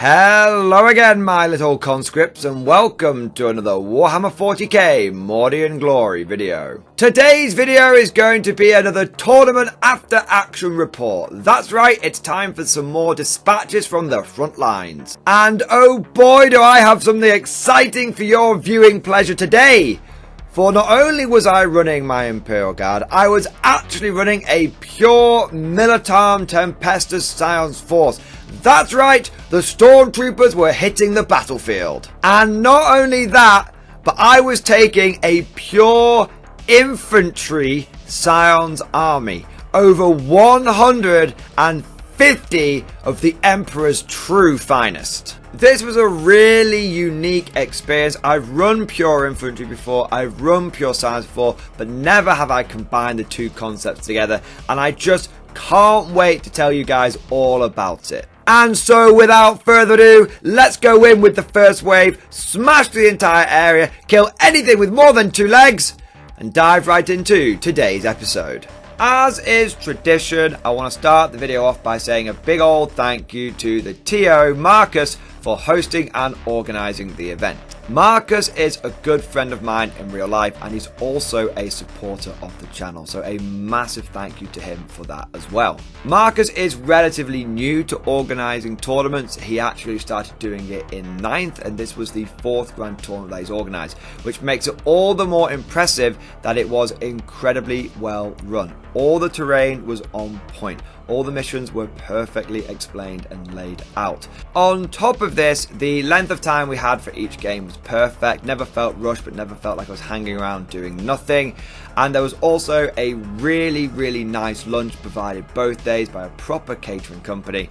Hello again, my little conscripts, and welcome to another Warhammer 40k Mordian Glory video. Today's video is going to be another tournament after action report. That's right, it's time for some more dispatches from the front lines. And oh boy, do I have something exciting for your viewing pleasure today. For not only was I running my Imperial Guard, I was actually running a pure Militarum Tempestus Scions force. That's right, the Stormtroopers were hitting the battlefield. And not only that, but I was taking a pure infantry Scions army. Over 150 of the Emperor's true finest. This was a really unique experience. I've run pure infantry before, I've run pure science before, but never have I combined the two concepts together, and I just can't wait to tell you guys all about it. And so without further ado, let's go in with the first wave, smash the entire area, kill anything with more than 2 legs, and dive right into today's episode. As is tradition, I want to start the video off by saying a big old thank you to the TO Marcus for hosting and organising the event. Marcus is a good friend of mine in real life, and he's also a supporter of the channel, so a massive thank you to him for that as well. Marcus is relatively new to organising tournaments. He actually started doing it in 9th, and this was the 4th grand tournament that he's organised, which makes it all the more impressive that it was incredibly well run. All the terrain was on point. All the missions were perfectly explained and laid out. On top of this, the length of time we had for each game was perfect. Never felt rushed, but never felt like I was hanging around doing nothing. And there was also a really nice lunch provided both days by a proper catering company.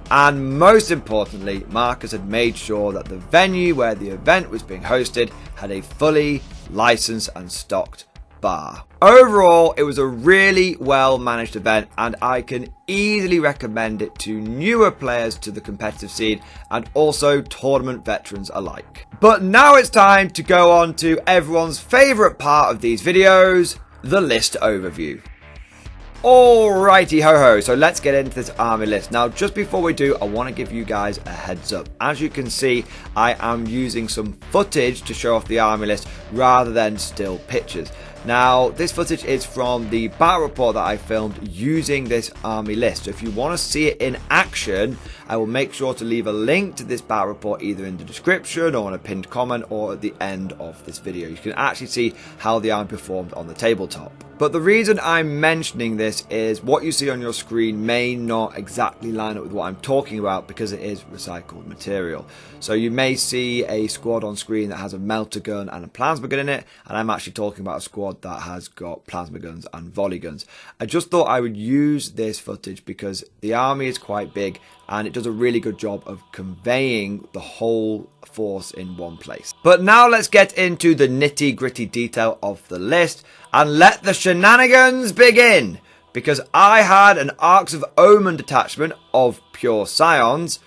And most importantly, Marcus had made sure that the venue where the event was being hosted had a fully licensed and stocked bar. Overall, it was a really well managed event, and I can easily recommend it to newer players to the competitive scene and also tournament veterans alike. But now it's time to go on to everyone's favourite part of these videos, the list overview. Alrighty ho ho, so let's get into this army list. Now just before we do, I want to give you guys a heads up. As you can see, I am using some footage to show off the army list rather than still pictures. Now this footage is from the battle report that I filmed using this army list, so if you want to see it in action, I will make sure to leave a link to this battle report either in the description or in a pinned comment or at the end of this video. You can actually see how the army performed on the tabletop. But the reason I'm mentioning this is what you see on your screen may not exactly line up with what I'm talking about because it is recycled material. So you may see a squad on screen that has a melter gun and a plasma gun in it, and I'm actually talking about a squad that has got plasma guns and volley guns. I just thought I would use this footage because the army is quite big and it does a really good job of conveying the whole force in one place. But now let's get into the nitty-gritty detail of the list and let the shenanigans begin, because I had an Arcs of Omen detachment of pure Scions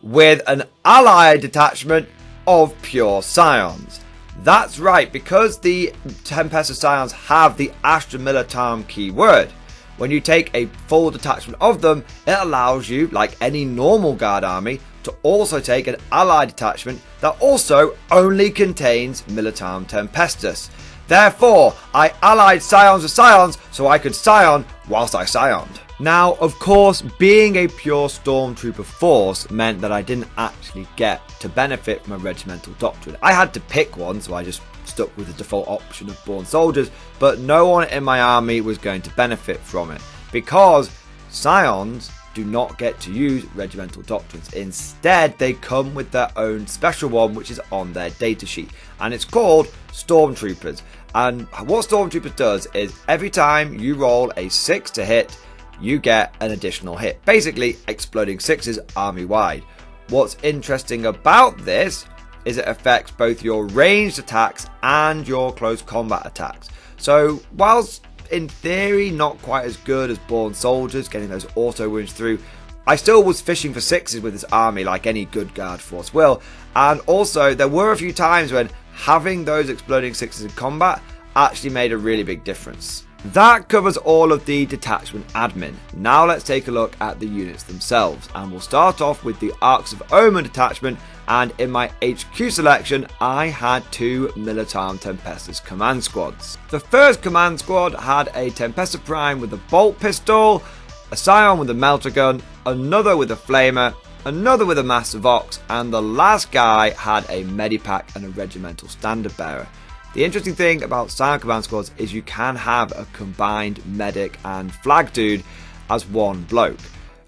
with an allied detachment of pure Scions. That's right, because the Tempestus Scions have the Astra Militarum keyword. When you take a full detachment of them, it allows you, like any normal guard army, to also take an allied detachment that also only contains Militarum Tempestus. Therefore, I allied Scions with Scions so I could Scion whilst I Scioned. Now, of course, being a pure Stormtrooper force meant that I didn't actually get to benefit from a regimental doctrine. I had to pick one, so I just stuck with the default option of Born Soldiers, but no one in my army was going to benefit from it because Scions do not get to use regimental doctrines. Instead, they come with their own special one, which is on their datasheet, and it's called Stormtroopers. And what Stormtroopers does is every time you roll a 6 to hit, you get an additional hit. Basically, exploding 6s army-wide. What's interesting about this is it affects both your ranged attacks and your close combat attacks. So, whilst in theory not quite as good as Born Soldiers, getting those auto wounds through, I still was fishing for 6s with this army like any good guard force will. And also, there were a few times when having those exploding 6s in combat actually made a really big difference. That covers all of the detachment admin. Now let's take a look at the units themselves, and we'll start off with the Arcs of Omen detachment. And in my HQ selection, I had 2 Militarum Tempestus command squads. The first command squad had a Tempestus Prime with a bolt pistol, a Scion with a melter gun, another with a flamer, another with a Master Vox, and the last guy had a Medipack and a Regimental Standard Bearer. The interesting thing about Scion command squads is you can have a combined medic and flag dude as one bloke,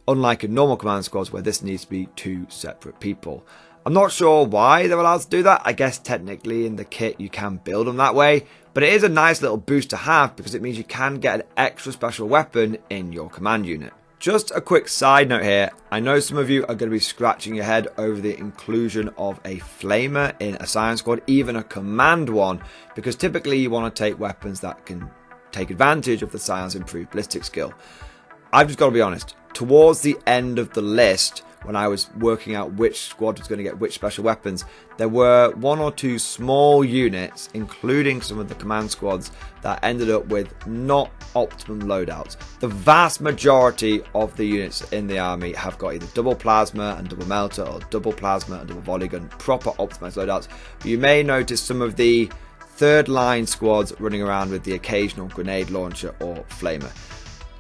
unlike in normal command squads where this needs to be 2 separate people. I'm not sure why they're allowed to do that. I guess technically in the kit you can build them that way, but it is a nice little boost to have because it means you can get an extra special weapon in your command unit. Just a quick side note here, I know some of you are going to be scratching your head over the inclusion of a flamer in a Scion squad, even a command one, because typically you want to take weapons that can take advantage of the Scion's improved ballistic skill. I've just got to be honest, towards the end of the list, when I was working out which squad was going to get which special weapons, there were 1 or 2 small units, including some of the command squads, that ended up with not optimum loadouts. The vast majority of the units in the army have got either double plasma and double melter, or double plasma and double volley gun, proper optimized loadouts. But you may notice some of the third line squads running around with the occasional grenade launcher or flamer.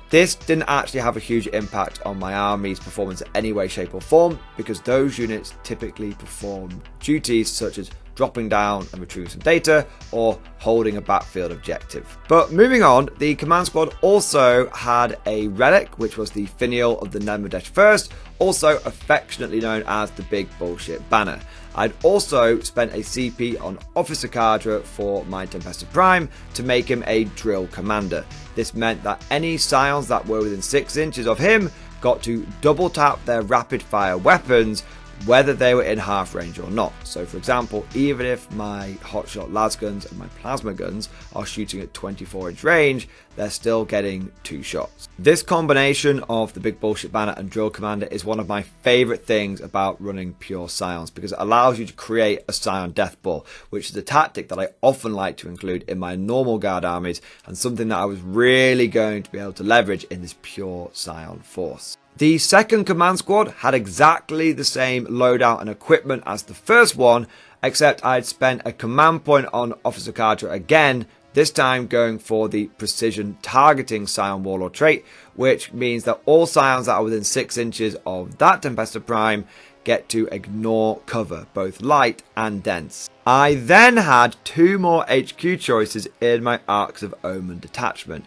This didn't actually have a huge impact on my army's performance in any way, shape or form, because those units typically perform duties such as dropping down and retrieving some data or holding a backfield objective. But moving on, the command squad also had a relic, which was the Finial of the Nemrodesh First, also affectionately known as the Big Bullshit Banner. I'd also spent a CP on Officer Cadre for my Tempestus Prime to make him a drill commander. This meant that any Scions that were within 6 inches of him got to double tap their rapid fire weapons whether they were in half range or not. So for example, even if my hotshot las guns and my plasma guns are shooting at 24-inch range, they're still getting 2 shots. This combination of the Big Bullshit Banner and Drill Commander is one of my favourite things about running pure Scions, because it allows you to create a Scion Death Ball, which is a tactic that I often like to include in my normal guard armies, and something that I was really going to be able to leverage in this pure Scion force. The second command squad had exactly the same loadout and equipment as the first one, except I'd spent a command point on Officer Cadre again, this time going for the precision targeting Scion Warlord trait, which means that all Scions that are within 6 inches of that Tempestus Prime get to ignore cover, both light and dense. I then had 2 more HQ choices in my Arcs of Omen detachment,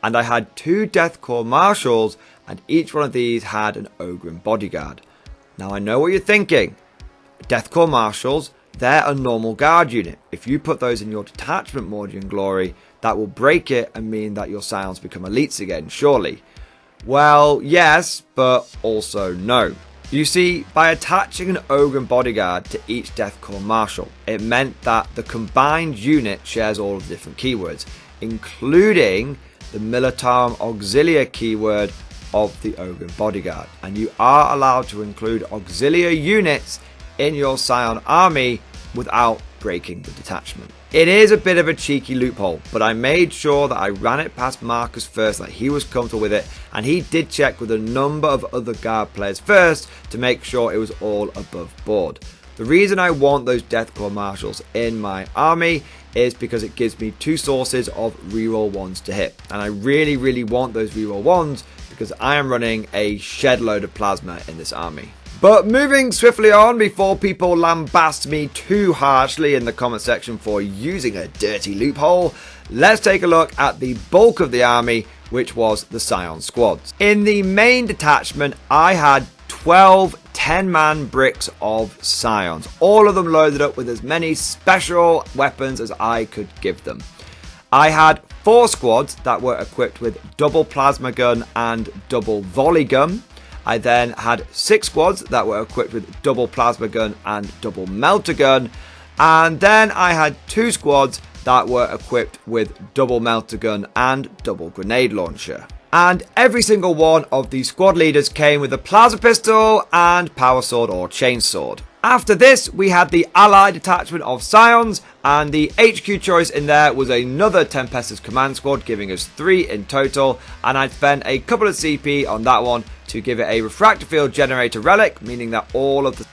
and I had 2 Death Korps Marshals, and each one of these had an Ogryn Bodyguard. Now I know what you're thinking. Death Korps Marshals, they're a normal guard unit. If you put those in your detachment Mordian Glory, that will break it and mean that your Scions become elites again, surely. Well, yes, but also no. You see, by attaching an Ogryn Bodyguard to each Death Korps Marshal, it meant that the combined unit shares all of the different keywords, including the Militarum Auxilia keyword of the Ogryn Bodyguard, and you are allowed to include auxiliary units in your Scion army without breaking the detachment. It is a bit of a cheeky loophole, but I made sure that I ran it past Marcus first, that he was comfortable with it, and he did check with a number of other guard players first to make sure it was all above board. The reason I want those Death Korps Marshals in my army is because it gives me 2 sources of reroll 1s to hit, and I really want those reroll 1s because I am running a shed load of plasma in this army. But moving swiftly on before people lambast me too harshly in the comment section for using a dirty loophole, let's take a look at the bulk of the army, which was the Scion squads. In the main detachment, I had 12 10-man bricks of Scions, all of them loaded up with as many special weapons as I could give them. I had 4 squads that were equipped with double plasma gun and double volley gun. I then had 6 squads that were equipped with double plasma gun and double melter gun. And then I had 2 squads that were equipped with double melter gun and double grenade launcher. And every single one of these squad leaders came with a plasma pistol and power sword or chain sword. After this, we had the allied detachment of Scions, and the HQ choice in there was another Tempestus command squad, giving us 3 in total, and I'd spent a couple of CP on that one to give it a refractor field generator relic, meaning that all of the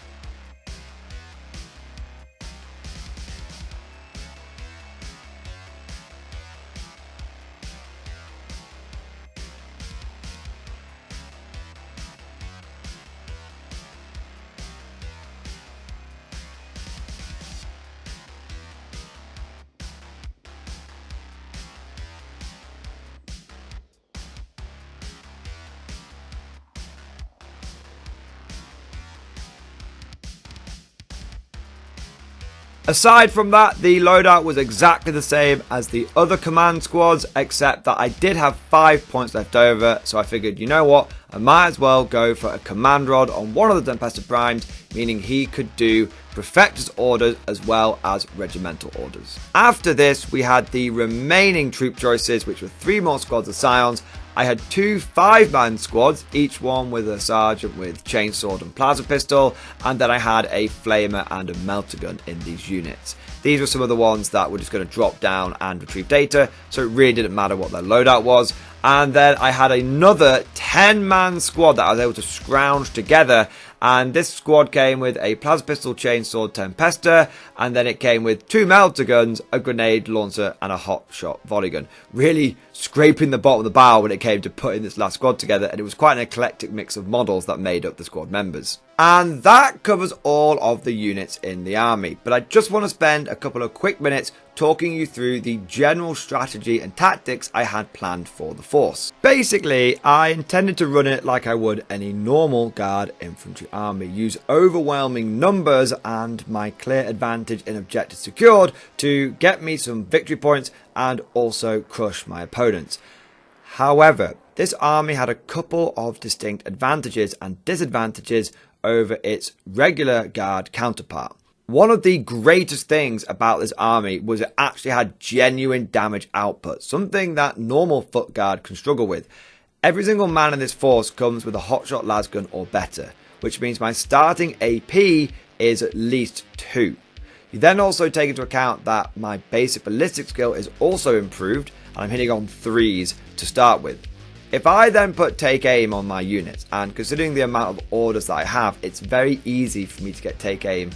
Aside from that, the loadout was exactly the same as the other command squads, except that I did have 5 points left over, so I figured, you know what, I might as well go for a command rod on one of the Tempestus primes, meaning he could do Prefectus orders as well as regimental orders. After this, we had the remaining troop choices, which were 3 more squads of Scions. I had 2 5-man squads, each one with a sergeant with chainsword and plasma pistol, and then I had a flamer and a melter gun in these units. These were some of the ones that were just going to drop down and retrieve data, so it really didn't matter what their loadout was. And then I had another 10-man squad that I was able to scrounge together, and this squad came with a plasma pistol, chainsword, Tempesta, and then it came with 2 melter guns, a grenade launcher, and a hot shot volley gun. Really scraping the bottom of the barrel when it came to putting this last squad together, and it was quite an eclectic mix of models that made up the squad members. And that covers all of the units in the army, but I just want to spend a couple of quick minutes talking you through the general strategy and tactics I had planned for the force. Basically, I intended to run it like I would any normal guard infantry army, use overwhelming numbers and my clear advantage in objectives secured to get me some victory points and also crush my opponents. However, this army had a couple of distinct advantages and disadvantages over its regular guard counterpart. One of the greatest things about this army was it actually had genuine damage output, something that normal foot guard can struggle with. Every single man in this force comes with a hotshot lasgun or better, which means my starting AP is at least 2. You then also take into account that my basic ballistic skill is also improved, and I'm hitting on 3s to start with. If I then put take aim on my units, and considering the amount of orders that I have, it's very easy for me to get take aim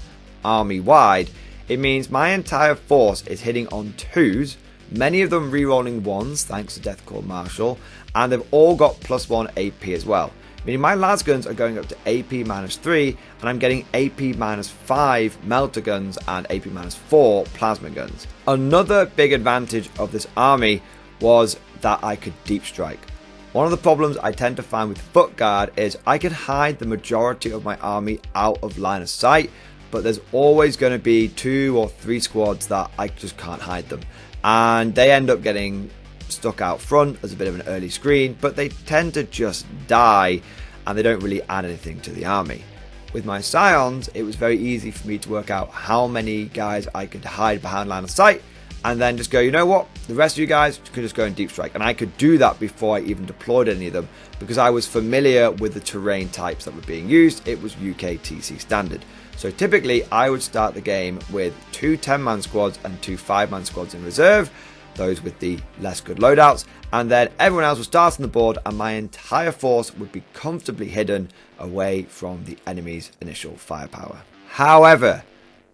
army wide. It means my entire force is hitting on 2s, many of them rerolling 1s thanks to Korps Marshal, and they've all got +1 AP as well. Meaning my lasguns are going up to AP -3, and I'm getting AP -5 melter guns and AP -4 plasma guns. Another big advantage of this army was that I could deep strike. One of the problems I tend to find with foot guard is I can hide the majority of my army out of line of sight, but there's always going to be 2 or 3 squads that I just can't hide them, and they end up getting stuck out front as a bit of an early screen, but they tend to just die and they don't really add anything to the army. With my Scions, it was very easy for me to work out how many guys I could hide behind line of sight and then just go, you know what, the rest of you guys could just go and deep strike. And I could do that before I even deployed any of them because I was familiar with the terrain types that were being used. It was UKTC standard. So typically I would start the game with 2 10-man squads and 2 5-man squads in reserve, those with the less good loadouts, and then everyone else would start on the board and my entire force would be comfortably hidden away from the enemy's initial firepower. However,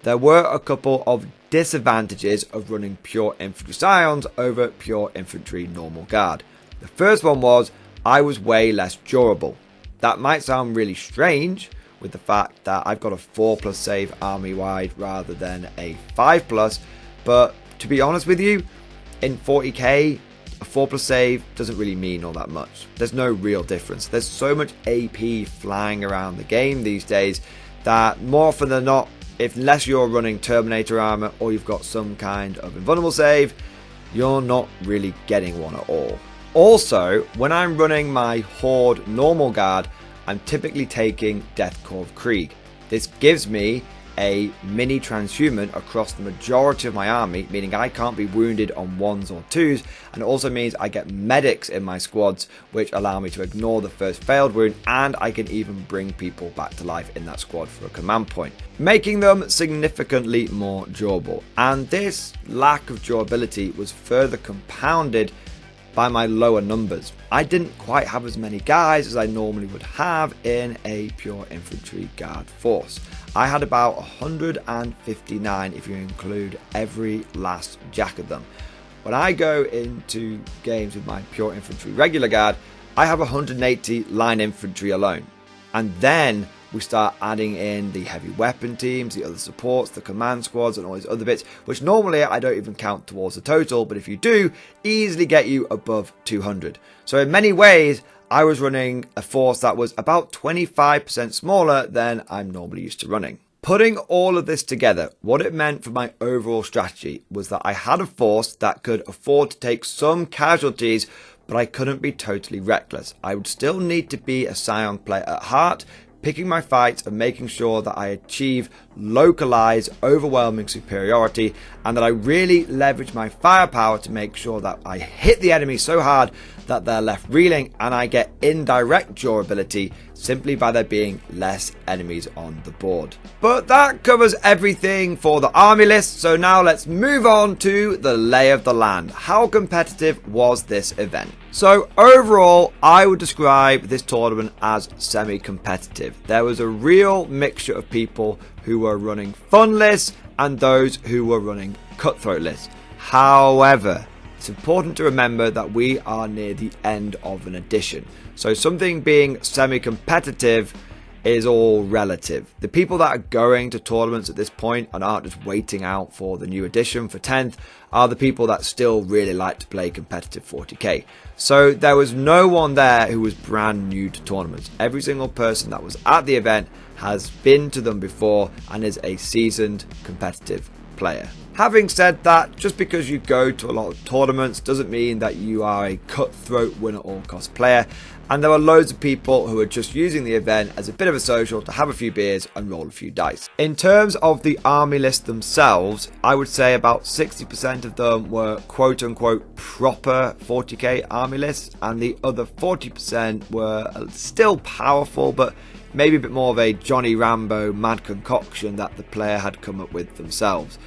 there were a couple of disadvantages of running pure infantry Scions over pure infantry normal guard. The first one was I was way less durable. That might sound really strange with the fact that I've got a 4+ save army wide rather than a 5+, but to be honest with you, in 40k, a 4+ save doesn't really mean all that much. There's no real difference. There's so much AP flying around the game these days that more often than not, unless you're running Terminator armor or you've got some kind of invulnerable save, you're not really getting one at all. Also, when I'm running my Horde normal guard, I'm typically taking Death Korps Krieg. This gives me a mini transhuman across the majority of my army, meaning I can't be wounded on 1s or 2s, and it also means I get medics in my squads which allow me to ignore the first failed wound, and I can even bring people back to life in that squad for a command point, making them significantly more durable. And this lack of durability was further compounded by my lower numbers. I didn't quite have as many guys as I normally would have in a pure infantry guard force. I had about 159 if you include every last jack of them. When I go into games with my pure infantry regular guard, I have 180 line infantry alone. And then we start adding in the heavy weapon teams, the other supports, the command squads, and all these other bits, which normally I don't even count towards the total, but if you do, easily get you above 200. So in many ways, I was running a force that was about 25% smaller than I'm normally used to running. Putting all of this together, what it meant for my overall strategy was that I had a force that could afford to take some casualties, but I couldn't be totally reckless. I would still need to be a Scion player at heart, picking my fights and making sure that I achieve localized, overwhelming superiority, and that I really leverage my firepower to make sure that I hit the enemy so hard that they're left reeling, and I get indirect durability simply by there being less enemies on the board. But that covers everything for the army list, so now let's move on to the lay of the land. How competitive was this event? So overall, I would describe this tournament as semi-competitive. There was a real mixture of people who were running fun lists and those who were running cutthroat lists. However, it's important to remember that we are near the end of an edition. So something being semi-competitive is all relative. The people that are going to tournaments at this point and aren't just waiting out for the new edition for 10th are the people that still really like to play competitive 40k. So there was no one there who was brand new to tournaments. Every single person that was at the event has been to them before and is a seasoned competitive player. Having said that, just because you go to a lot of tournaments doesn't mean that you are a cutthroat win at all cost player, and there are loads of people who are just using the event as a bit of a social to have a few beers and roll a few dice. In terms of the army list themselves, I would say about 60% of them were quote unquote proper 40k army lists, and the other 40% were still powerful but maybe a bit more of a Johnny Rambo mad concoction that the player had come up with themselves.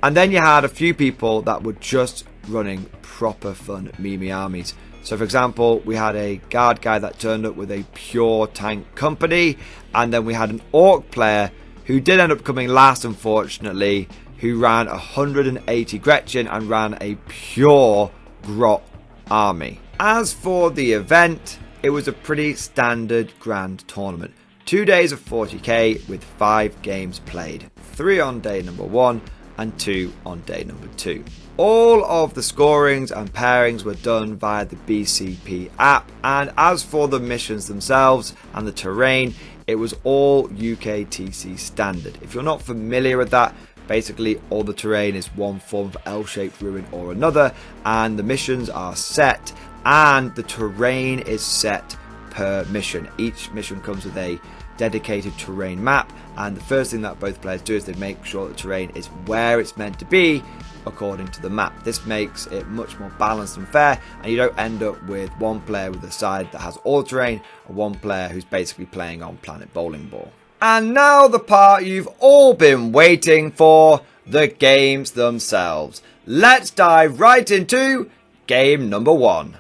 And then you had a few people that were just running proper fun meme armies. So for example, we had a guard guy that turned up with a pure tank company, and then we had an orc player who did end up coming last, unfortunately, who ran 180 Gretchen and ran a pure grot army. As for the event, it was a pretty standard grand tournament. 2 days of 40k with 5 games played, 3 on day number 1 and 2 on day number 2. All of the scorings and pairings were done via the BCP app, and as for the missions themselves and the terrain, it was all UKTC standard. If you're not familiar with that, basically all the terrain is one form of L-shaped ruin or another, and the missions are set, and the terrain is set per mission. Each mission comes with a dedicated terrain map, and the first thing that both players do is they make sure the terrain is where it's meant to be according to the map. This makes it much more balanced and fair, and you don't end up with one player with a side that has all the terrain and one player who's basically playing on Planet Bowling Ball. And now the part you've all been waiting for, the games themselves. Let's dive right into game number 1.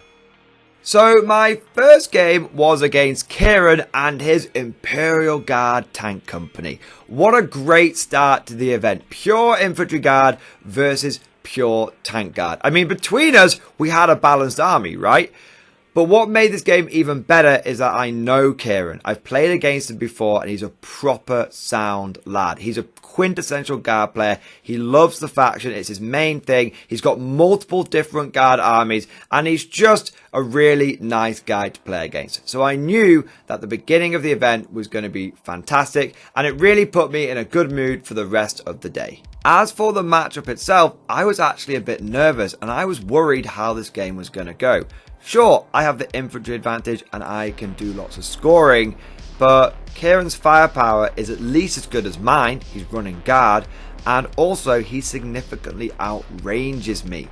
So my first game was against Kieran and his Imperial Guard tank company. What a great start to the event. Pure infantry guard versus pure tank guard. I mean, between us, we had a balanced army, right? But what made this game even better is that I know Kieran. I've played against him before, and he's a proper sound lad. He's a quintessential guard player. He loves the faction. It's his main thing. He's got multiple different guard armies, and he's just a really nice guy to play against. So I knew that the beginning of the event was going to be fantastic, and it really put me in a good mood for the rest of the day. As for the matchup itself, I was actually a bit nervous, and I was worried how this game was going to go. Sure, I have the infantry advantage and I can do lots of scoring, but Kieran's firepower is at least as good as mine. He's running guard, and also he significantly outranges me.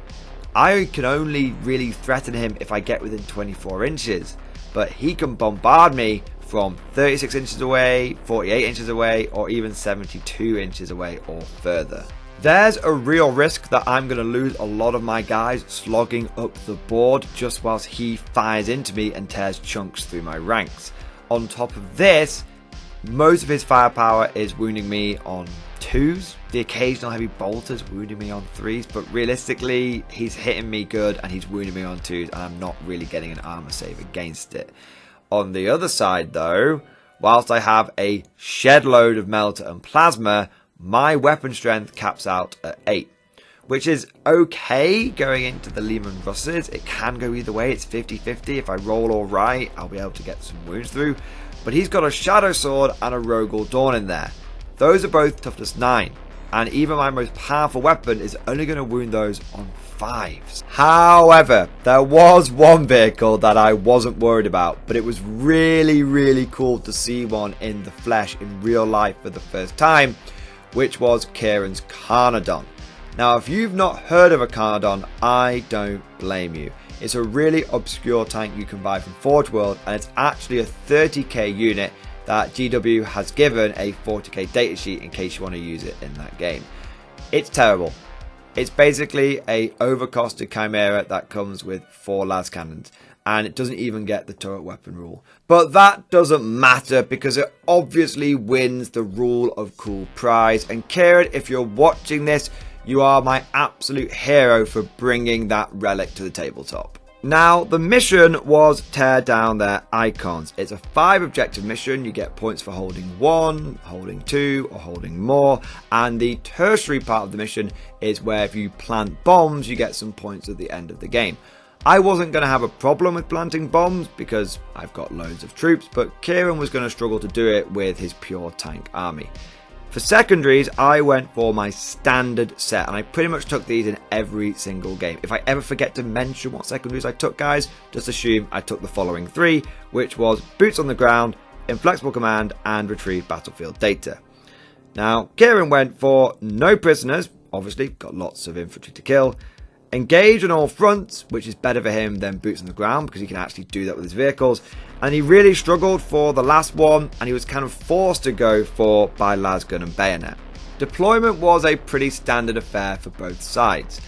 I can only really threaten him if I get within 24 inches, but he can bombard me from 36 inches away, 48 inches away, or even 72 inches away or further. There's a real risk that I'm going to lose a lot of my guys slogging up the board just whilst he fires into me and tears chunks through my ranks. On top of this, most of his firepower is wounding me on 2s. The occasional heavy bolters wounding me on 3s, but realistically he's hitting me good and he's wounding me on 2s, and I'm not really getting an armor save against it. On the other side though, whilst I have a shed load of melter and plasma, my weapon strength caps out at 8, which is okay going into the Lehman Russes. It can go either way. It's 50-50. If I roll all right, I'll be able to get some wounds through. But he's got a Shadow Sword and a Rogel Dawn in there. Those are both toughness 9, and even my most powerful weapon is only going to wound those on 5s. However, there was one vehicle that I wasn't worried about, but it was really cool to see one in the flesh in real life for the first time, which was Kieran's Carnodon. Now, if you've not heard of a Carnodon, I don't blame you. It's a really obscure tank you can buy from Forge World, and it's actually a 30k unit that GW has given a 40k datasheet in case you want to use it in that game. It's terrible. It's basically a overcosted Chimera that comes with 4 las cannons, and it doesn't even get the turret weapon rule. But that doesn't matter because it obviously wins the rule of cool prize. And Kieran, if you're watching this, you are my absolute hero for bringing that relic to the tabletop. Now, the mission was tear down their icons. It's a 5 objective mission. You get points for holding 1, holding 2, or holding more. And the tertiary part of the mission is where if you plant bombs, you get some points at the end of the game. I wasn't going to have a problem with planting bombs because I've got loads of troops, but Kieran was going to struggle to do it with his pure tank army. For secondaries, I went for my standard set, and I pretty much took these in every single game. If I ever forget to mention what secondaries I took, guys, just assume I took the following 3, which was Boots on the Ground, Inflexible Command, and Retrieve Battlefield Data. Now, Kieran went for no prisoners, obviously, got lots of infantry to kill, Engage on all fronts, which is better for him than Boots on the Ground because he can actually do that with his vehicles. And he really struggled for the last one, and he was kind of forced to go for by Lasgun and Bayonet. Deployment was a pretty standard affair for both sides.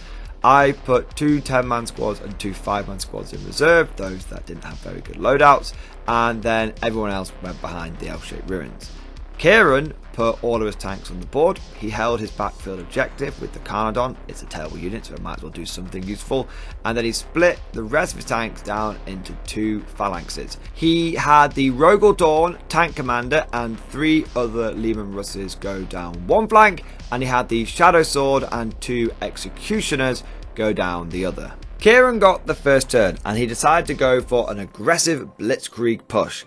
I put 2 10-man squads and 2 5-man squads in reserve, those that didn't have very good loadouts, and then everyone else went behind the L-shaped ruins. Kieran put all of his tanks on the board. He held his backfield objective with the Carnodon. It's a terrible unit, so it might as well do something useful. And then he split the rest of his tanks down into 2 phalanxes. He had the Rogel Dawn tank commander and 3 other Lehman Russes go down one flank, and he had the Shadow Sword and 2 executioners go down the other. Kieran got the first turn, and he decided to go for an aggressive blitzkrieg push.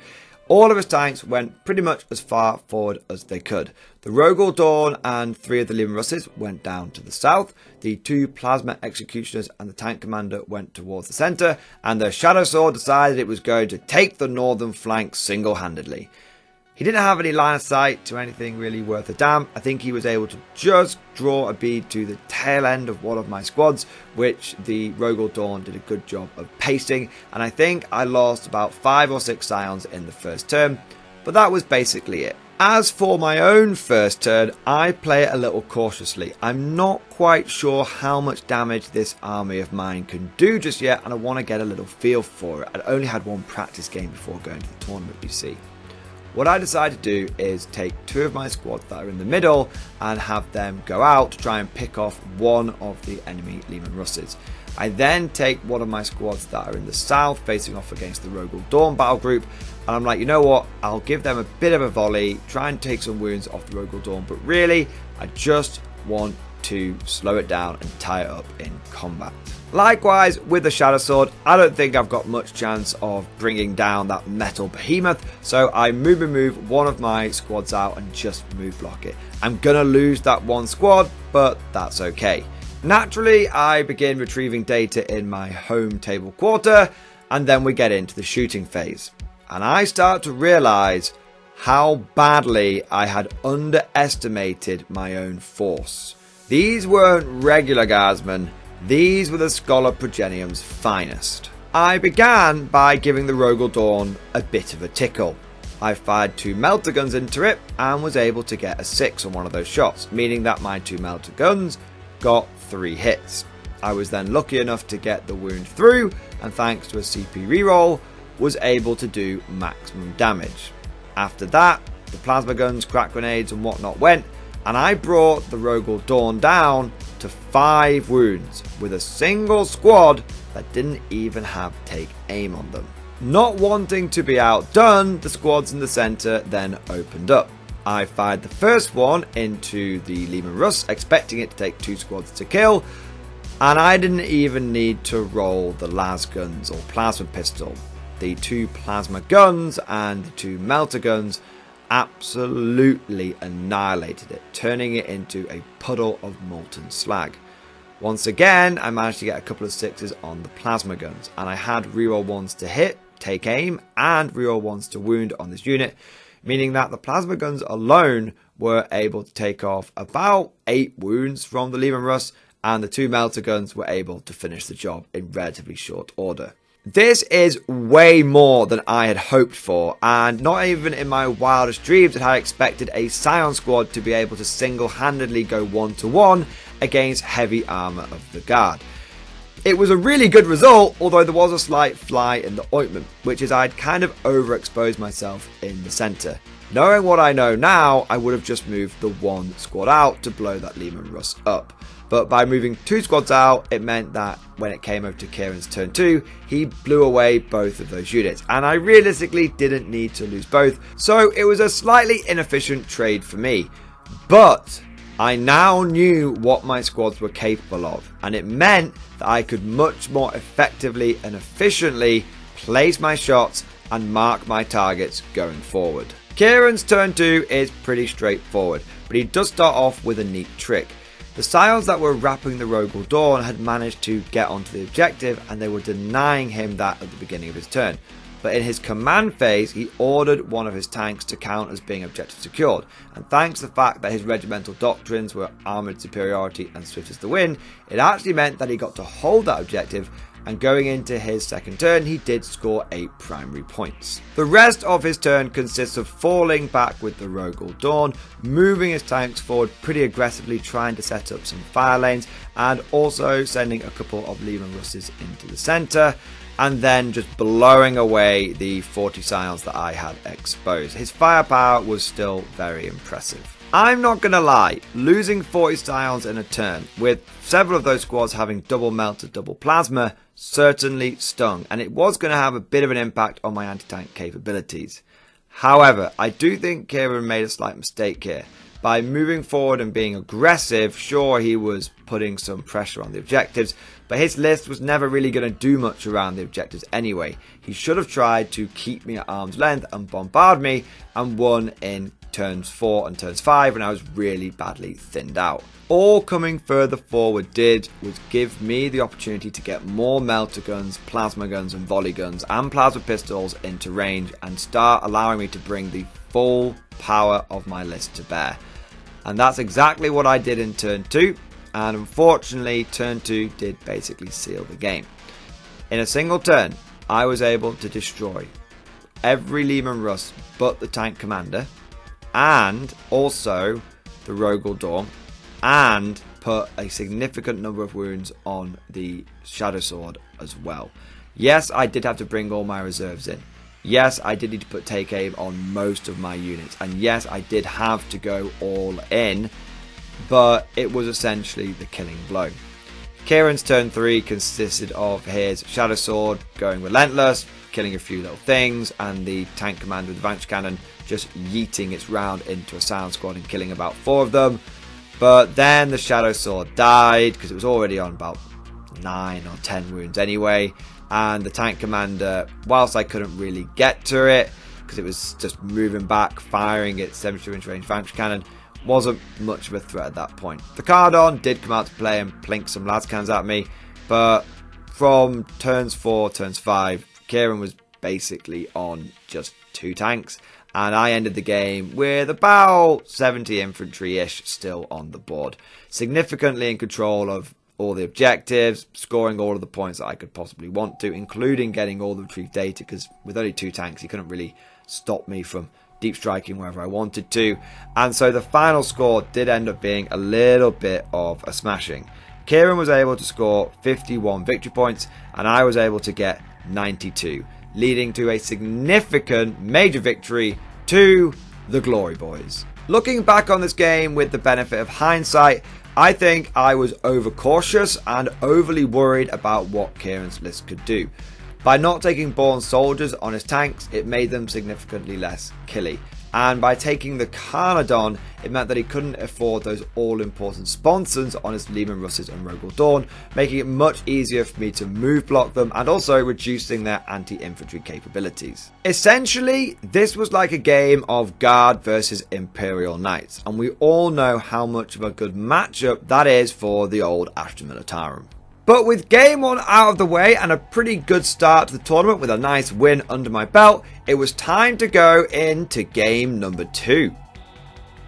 All of his tanks went pretty much as far forward as they could. The Rogel Dawn and 3 of the Lehman Russes went down to the south. The 2 Plasma Executioners and the Tank Commander went towards the centre. And the Shadow Sword decided it was going to take the northern flank single-handedly. He didn't have any line of sight to anything really worth a damn. I think he was able to just draw a bead to the tail end of one of my squads, which the Rogel Dawn did a good job of pasting. And I think I lost about 5 or 6 Scions in the first turn, but that was basically it. As for my own first turn, I play it a little cautiously. I'm not quite sure how much damage this army of mine can do just yet, and I want to get a little feel for it. I'd only had one practice game before going to the tournament, you see. What I decided to do is take 2 of my squads that are in the middle and have them go out to try and pick off one of the enemy Lehman Russes. I then take one of my squads that are in the south facing off against the Rogel Dawn battle group, and I'm like, you know what, I'll give them a bit of a volley, try and take some wounds off the Rogel Dawn, but really I just want to slow it down and tie it up in combat. Likewise with the Shadow Sword, I don't think I've got much chance of bringing down that metal behemoth, so I move one of my squads out and just move block it. I'm gonna lose that one squad, but that's okay. Naturally, I begin retrieving data in my home table quarter, and then we get into the shooting phase. And I start to realise, how badly I had underestimated my own force. These weren't regular guardsmen, these were the Scholar Progenium's finest. I began by giving the Rogel Dawn a bit of a tickle. I fired 2 melter guns into it and was able to get a 6 on one of those shots, meaning that my 2 melter guns got 3 hits. I was then lucky enough to get the wound through, and thanks to a CP reroll, was able to do maximum damage. After that, the plasma guns, crack grenades and whatnot went, and I brought the Rogel Dawn down to 5 wounds with a single squad that didn't even have take aim on them. Not wanting to be outdone, the squads in the centre then opened up. I fired the first one into the Leman Russ, expecting it to take 2 squads to kill, and I didn't even need to roll the las guns or plasma pistol. The 2 plasma guns and the 2 melter guns absolutely annihilated it, turning it into a puddle of molten slag. Once again, I managed to get a couple of 6s on the plasma guns, and I had reroll 1s to hit, take aim, and reroll 1s to wound on this unit, meaning that the plasma guns alone were able to take off about 8 wounds from the Leman Russ, and the 2 melter guns were able to finish the job in relatively short order. This is way more than I had hoped for, and not even in my wildest dreams had I expected a Scion squad to be able to single-handedly go 1-to-1 against heavy armour of the Guard. It was a really good result, although there was a slight fly in the ointment, which is I'd kind of overexposed myself in the centre. Knowing what I know now, I would have just moved the 1 squad out to blow that Leman Russ up. But by moving 2 squads out, it meant that when it came over to Kieran's turn 2, he blew away both of those units. And I realistically didn't need to lose both, so it was a slightly inefficient trade for me. But I now knew what my squads were capable of, and it meant that I could much more effectively and efficiently place my shots and mark my targets going forward. Kieran's turn 2 is pretty straightforward, but he does start off with a neat trick. The Scions that were wrapping the Rogel Dawn had managed to get onto the objective, and they were denying him that at the beginning of his turn. But in his command phase, he ordered one of his tanks to count as being objective secured, and thanks to the fact that his regimental doctrines were armoured superiority and swift as the wind, it actually meant that he got to hold that objective, and going into his second turn, he did score 8 primary points. The rest of his turn consists of falling back with the Rogel Dawn, moving his tanks forward pretty aggressively, trying to set up some fire lanes, and also sending a couple of Leman Russes into the centre, and then just blowing away the 40 Scions that I had exposed. His firepower was still very impressive. I'm not going to lie, losing 40 Scions in a turn, with several of those squads having double melter, double plasma, certainly stung, and it was going to have a bit of an impact on my anti-tank capabilities. However, I do think Kieran made a slight mistake here. By moving forward and being aggressive, sure, he was putting some pressure on the objectives, but his list was never really going to do much around the objectives anyway. He should have tried to keep me at arm's length and bombard me, and won in turns 4 and turns 5 when I was really badly thinned out. All coming further forward did was give me the opportunity to get more melter guns, plasma guns and volley guns and plasma pistols into range, and start allowing me to bring the full power of my list to bear. And that's exactly what I did in turn 2, and unfortunately turn 2 did basically seal the game. In a single turn, I was able to destroy every Leman Russ but the tank commander, and also the Rogel Dawn, and put a significant number of wounds on the Shadow Sword as well. Yes, I did have to bring all my reserves in. Yes, I did need to put take aim on most of my units, and yes, I did have to go all in, but it was essentially the killing blow. Kieran's turn 3 consisted of his Shadow Sword going relentless, killing a few little things, and the tank commander with the Vanquish Cannon just yeeting its round into a Scion squad and killing about 4 of them. But then the Shadow Sword died because it was already on about 9 or 10 wounds anyway, and the tank commander, whilst I couldn't really get to it because it was just moving back, firing its 72-inch range Vanquish Cannon, wasn't much of a threat at that point. The Cardon did come out to play and plink some lascans at me, but from turns 4, turns 5, Kieran was basically on just 2 tanks, and I ended the game with about 70 infantry-ish still on the board. Significantly in control of all the objectives, scoring all of the points that I could possibly want to, including getting all the retrieved data, because with only 2 tanks, he couldn't really stop me from deep striking wherever I wanted to. And so the final score did end up being a little bit of a smashing. Kieran was able to score 51 victory points, and I was able to get 92, leading to a significant major victory to the Glory Boys. Looking back on this game with the benefit of hindsight, I think I was overcautious and overly worried about what Kieran's list could do. By not taking Born Soldiers on his tanks, it made them significantly less killy. And by taking the Carnodon, it meant that he couldn't afford those all-important sponsons on his Leman Russes and Rogel Dawn, making it much easier for me to move block them and also reducing their anti-infantry capabilities. Essentially, this was like a game of Guard versus Imperial Knights, and we all know how much of a good matchup that is for the old Astra Militarum. But with game 1 out of the way and a pretty good start to the tournament with a nice win under my belt, it was time to go into game number 2.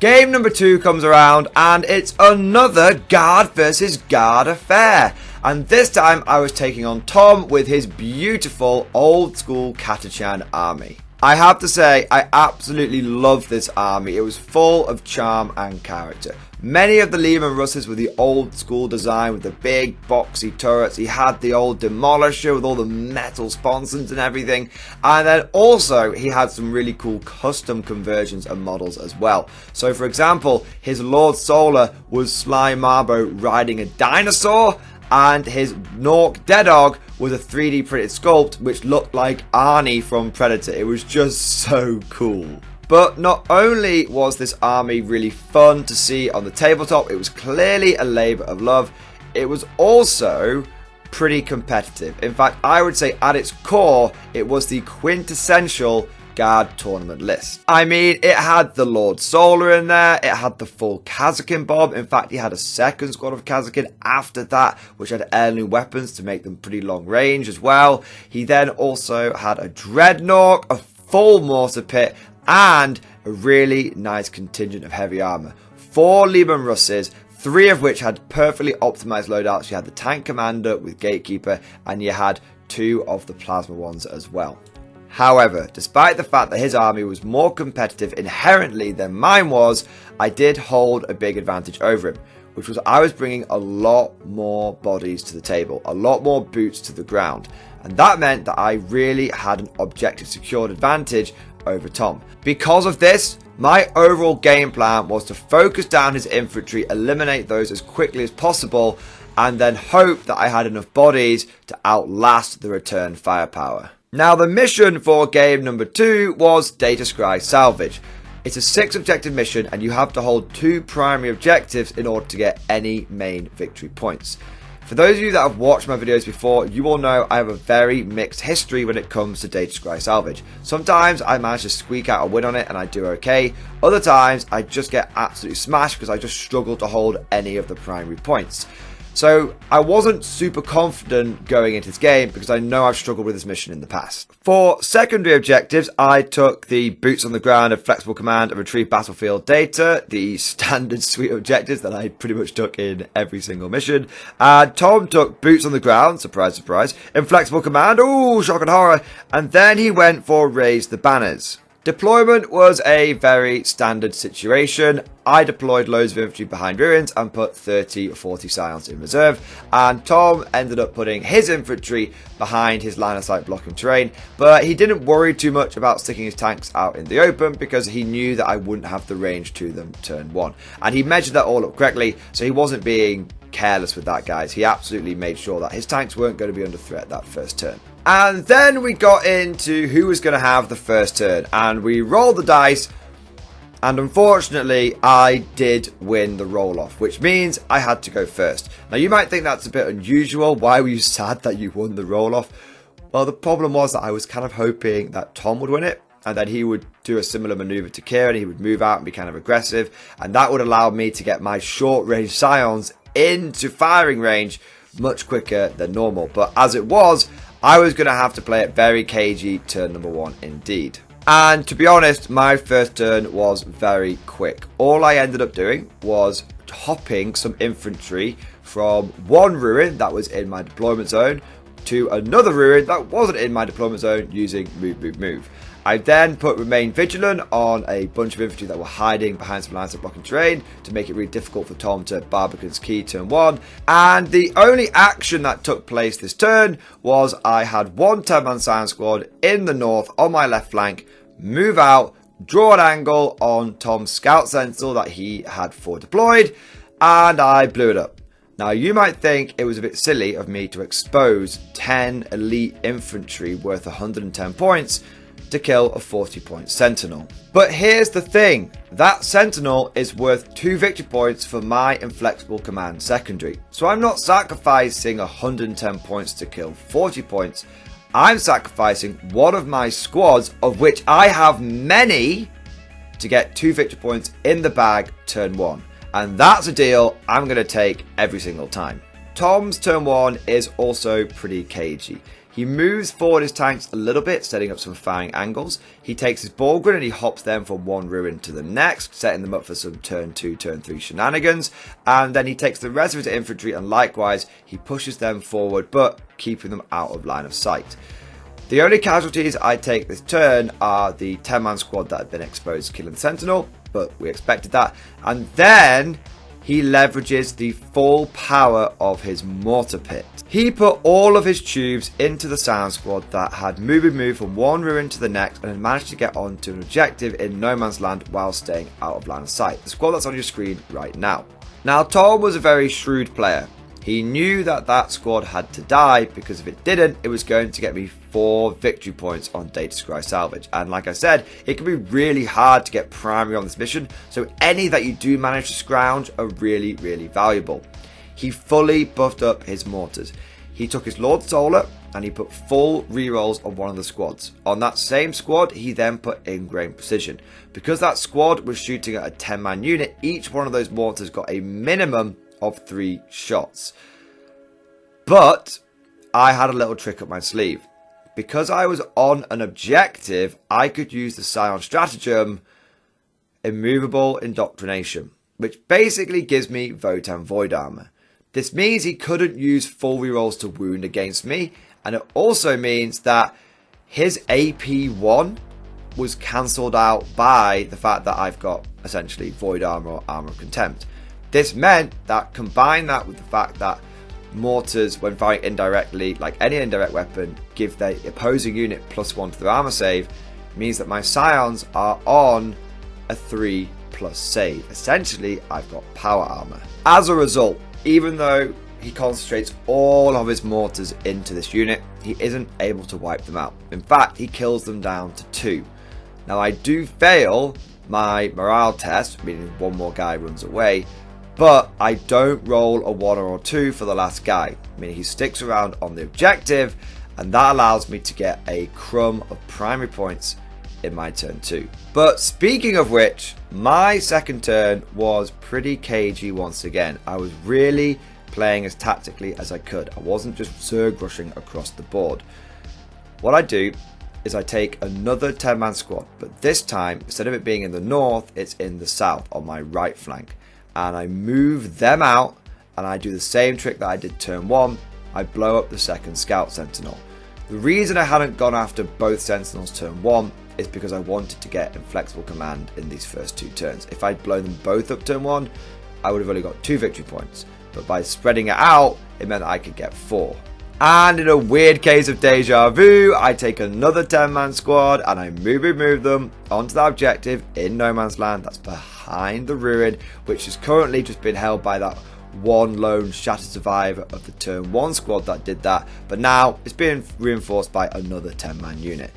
Game number 2 comes around and it's another Guard versus Guard affair. And this time I was taking on Tom with his beautiful old school Catachan army. I have to say, I absolutely love this army. It was full of charm and character. Many of the Leman Russes were the old school design with the big boxy turrets. He had the old Demolisher with all the metal sponsons and everything. And then also he had some really cool custom conversions and models as well. So for example, his Lord Solar was Sly Marbo riding a dinosaur, and his Nork Deadog was a 3D printed sculpt which looked like Arnie from Predator. It was just so cool. But not only was this army really fun to see on the tabletop, it was clearly a labour of love, it was also pretty competitive. In fact, I would say at its core, it was the quintessential Guard tournament list. I mean, it had the Lord Solar in there, it had the full Kazakin Bob. In fact, he had a second squad of Kazakin after that, which had heirloom weapons to make them pretty long range as well. He then also had a Dreadnought, a full mortar pit, and a really nice contingent of heavy armour. 4 Leman Russes, 3 of which had perfectly optimised loadouts. You had the Tank Commander with Gatekeeper, and you had 2 of the Plasma ones as well. However, despite the fact that his army was more competitive inherently than mine was, I did hold a big advantage over him, which was I was bringing a lot more bodies to the table, a lot more boots to the ground, and that meant that I really had an objective secured advantage over Tom. Because of this, my overall game plan was to focus down his infantry, eliminate those as quickly as possible, and then hope that I had enough bodies to outlast the return firepower. Now, the mission for game number 2 was Data Scry Salvage. It's a 6 objective mission and you have to hold 2 primary objectives in order to get any main victory points. For those of you that have watched my videos before, you will know I have a very mixed history when it comes to Data Scry Salvage. Sometimes I manage to squeak out a win on it and I do okay. Other times I just get absolutely smashed because I just struggle to hold any of the primary points. So I wasn't super confident going into this game because I know I've struggled with this mission in the past. For secondary objectives, I took the Boots on the Ground and Flexible Command and Retrieve Battlefield Data, the standard suite of objectives that I pretty much took in every single mission. Tom took Boots on the Ground, surprise, surprise, Inflexible Command, ooh, shock and horror, and then he went for Raise the Banners. Deployment was a very standard situation. I deployed loads of infantry behind ruins and put 30 or 40 Scions in reserve, and Tom ended up putting his infantry behind his line of sight blocking terrain, but he didn't worry too much about sticking his tanks out in the open because he knew that I wouldn't have the range to them turn 1, and he measured that all up correctly, so he wasn't being careless with that, guys. He absolutely made sure that his tanks weren't going to be under threat that first turn. And then we got into who was going to have the first turn, and we rolled the dice, and unfortunately I did win the roll-off, which means I had to go first. Now you might think that's a bit unusual. Why were you sad that you won the roll-off? Well, the problem was that I was kind of hoping that Tom would win it, and then he would do a similar maneuver to Kieran. He would move out and be kind of aggressive, and that would allow me to get my short-range Scions into firing range much quicker than normal. But as it was, I was going to have to play it very cagey turn number 1 indeed. And to be honest, my first turn was very quick. All I ended up doing was hopping some infantry from one ruin that was in my deployment zone to another ruin that wasn't in my deployment zone using move. I then put Remain Vigilant on a bunch of infantry that were hiding behind some lines of blocking terrain to make it really difficult for Tom to Barbican's Key turn 1. And the only action that took place this turn was I had one 10-man Scion squad in the north on my left flank, move out, draw an angle on Tom's Scout Sentinel that he had forward deployed, and I blew it up. Now, you might think it was a bit silly of me to expose 10 elite infantry worth 110 points to kill a 40-point Sentinel. But here's the thing, that Sentinel is worth 2 victory points for my Inflexible Command secondary. So I'm not sacrificing 110 points to kill 40 points. I'm sacrificing one of my squads, of which I have many, to get 2 victory points in the bag turn 1. And that's a deal I'm going to take every single time. Tom's turn 1 is also pretty cagey. He moves forward his tanks a little bit, setting up some firing angles. He takes his Ogryn and he hops them from one ruin to the next, setting them up for some turn 2, turn 3 shenanigans. And then he takes the rest of his infantry and likewise he pushes them forward, but keeping them out of line of sight. The only casualties I take this turn are the 10-man squad that had been exposed to killing the Sentinel, but we expected that. And then he leverages the full power of his mortar pit. He put all of his tubes into the Scion squad that had moved from one ruin to the next and had managed to get onto an objective in no man's land while staying out of line of sight. The squad that's on your screen right now. Now, Tom was a very shrewd player. He knew that that squad had to die because if it didn't, it was going to get me 4 victory points on Data Scry Salvage. And like I said, it can be really hard to get primary on this mission, so any that you do manage to scrounge are really, really valuable. He fully buffed up his mortars. He took his Lord Solar and he put full rerolls on one of the squads. On that same squad, he then put Ingrained Precision. Because that squad was shooting at a 10-man unit, each one of those mortars got a minimum of 3 shots. But I had a little trick up my sleeve. Because I was on an objective, I could use the Scion Stratagem Immovable Indoctrination, which basically gives me Votan Void Armor. This means he couldn't use full rerolls to wound against me, and it also means that his AP1 was cancelled out by the fact that I've got essentially Void Armor or Armor of Contempt. This meant that, combine that with the fact that mortars, when firing indirectly, like any indirect weapon, give the opposing unit +1 to their armor save, means that my Scions are on a 3+ save. Essentially, I've got power armor. As a result, even though he concentrates all of his mortars into this unit, he isn't able to wipe them out. In fact, he kills them down to 2. Now, I do fail my morale test, meaning one more guy runs away, but I don't roll a 1 or 2 for the last guy, meaning he sticks around on the objective, and that allows me to get a crumb of primary points in my turn 2. But speaking of which, my second turn was pretty cagey once again. I was really playing as tactically as I could. I wasn't just Zerg rushing across the board. What I do is I take another 10-man squad, but this time, instead of it being in the north, it's in the south on my right flank. And I move them out, and I do the same trick that I did turn 1. I blow up the second Scout Sentinel. The reason I hadn't gone after both Sentinels turn 1 is because I wanted to get Inflexible Command in these first 2 turns. If I'd blown them both up turn 1, I would have only got 2 victory points. But by spreading it out, it meant that I could get 4. And in a weird case of deja vu, I take another 10-man squad and I move them onto the objective in no man's land that's behind the ruin, which has currently just been held by that one lone shattered survivor of the turn 1 squad that did that, but now it's being reinforced by another 10-man unit.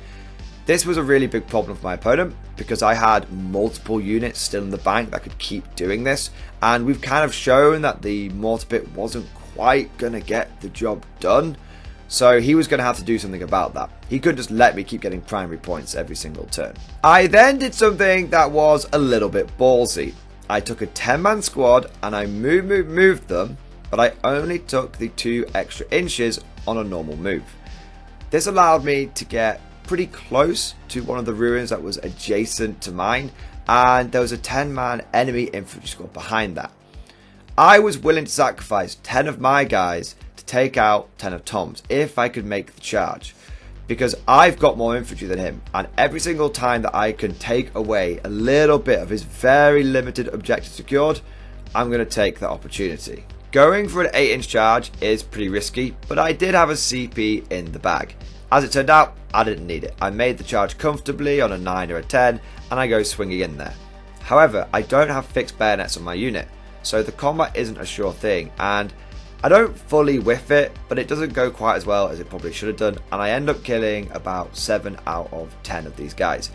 This was a really big problem for my opponent because I had multiple units still in the bank that could keep doing this, and we've kind of shown that the mortar pit wasn't quite going to get the job done, so he was going to have to do something about that. He couldn't just let me keep getting primary points every single turn. I then did something that was a little bit ballsy. I took a 10-man squad and I moved them, but I only took the 2 extra inches on a normal move. This allowed me to get pretty close to one of the ruins that was adjacent to mine, and there was a 10-man enemy infantry squad behind that. I was willing to sacrifice 10 of my guys to take out 10 of Tom's if I could make the charge, because I've got more infantry than him, and every single time that I can take away a little bit of his very limited objective secured, I'm going to take that opportunity. Going for an 8-inch charge is pretty risky, but I did have a CP in the bag. As it turned out, I didn't need it. I made the charge comfortably on a 9 or a 10, and I go swinging in there. However, I don't have fixed bayonets on my unit, so the combat isn't a sure thing, and I don't fully whiff it, but it doesn't go quite as well as it probably should have done, and I end up killing about 7 out of 10 of these guys.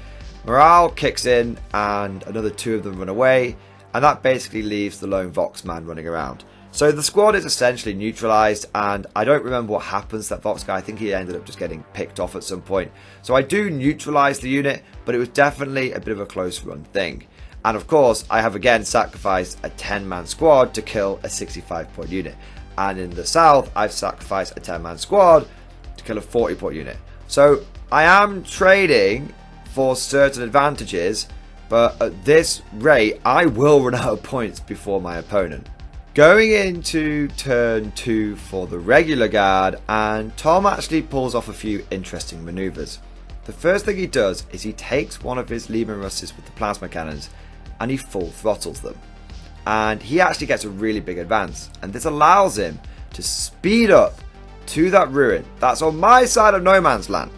Morale kicks in, and another 2 of them run away, and that basically leaves the lone Vox man running around. So the squad is essentially neutralized, and I don't remember what happens to that Vox guy. I think he ended up just getting picked off at some point. So I do neutralize the unit, but it was definitely a bit of a close run thing. And of course, I have again sacrificed a 10-man squad to kill a 65-point unit. And in the south, I've sacrificed a 10-man squad to kill a 40-point unit. So I am trading for certain advantages, but at this rate, I will run out of points before my opponent. Going into turn 2 for the regular guard, and Tom actually pulls off a few interesting maneuvers. The first thing he does is he takes one of his Leman Russes with the plasma cannons and he full throttles them. And he actually gets a really big advance, and this allows him to speed up to that ruin that's on my side of no man's land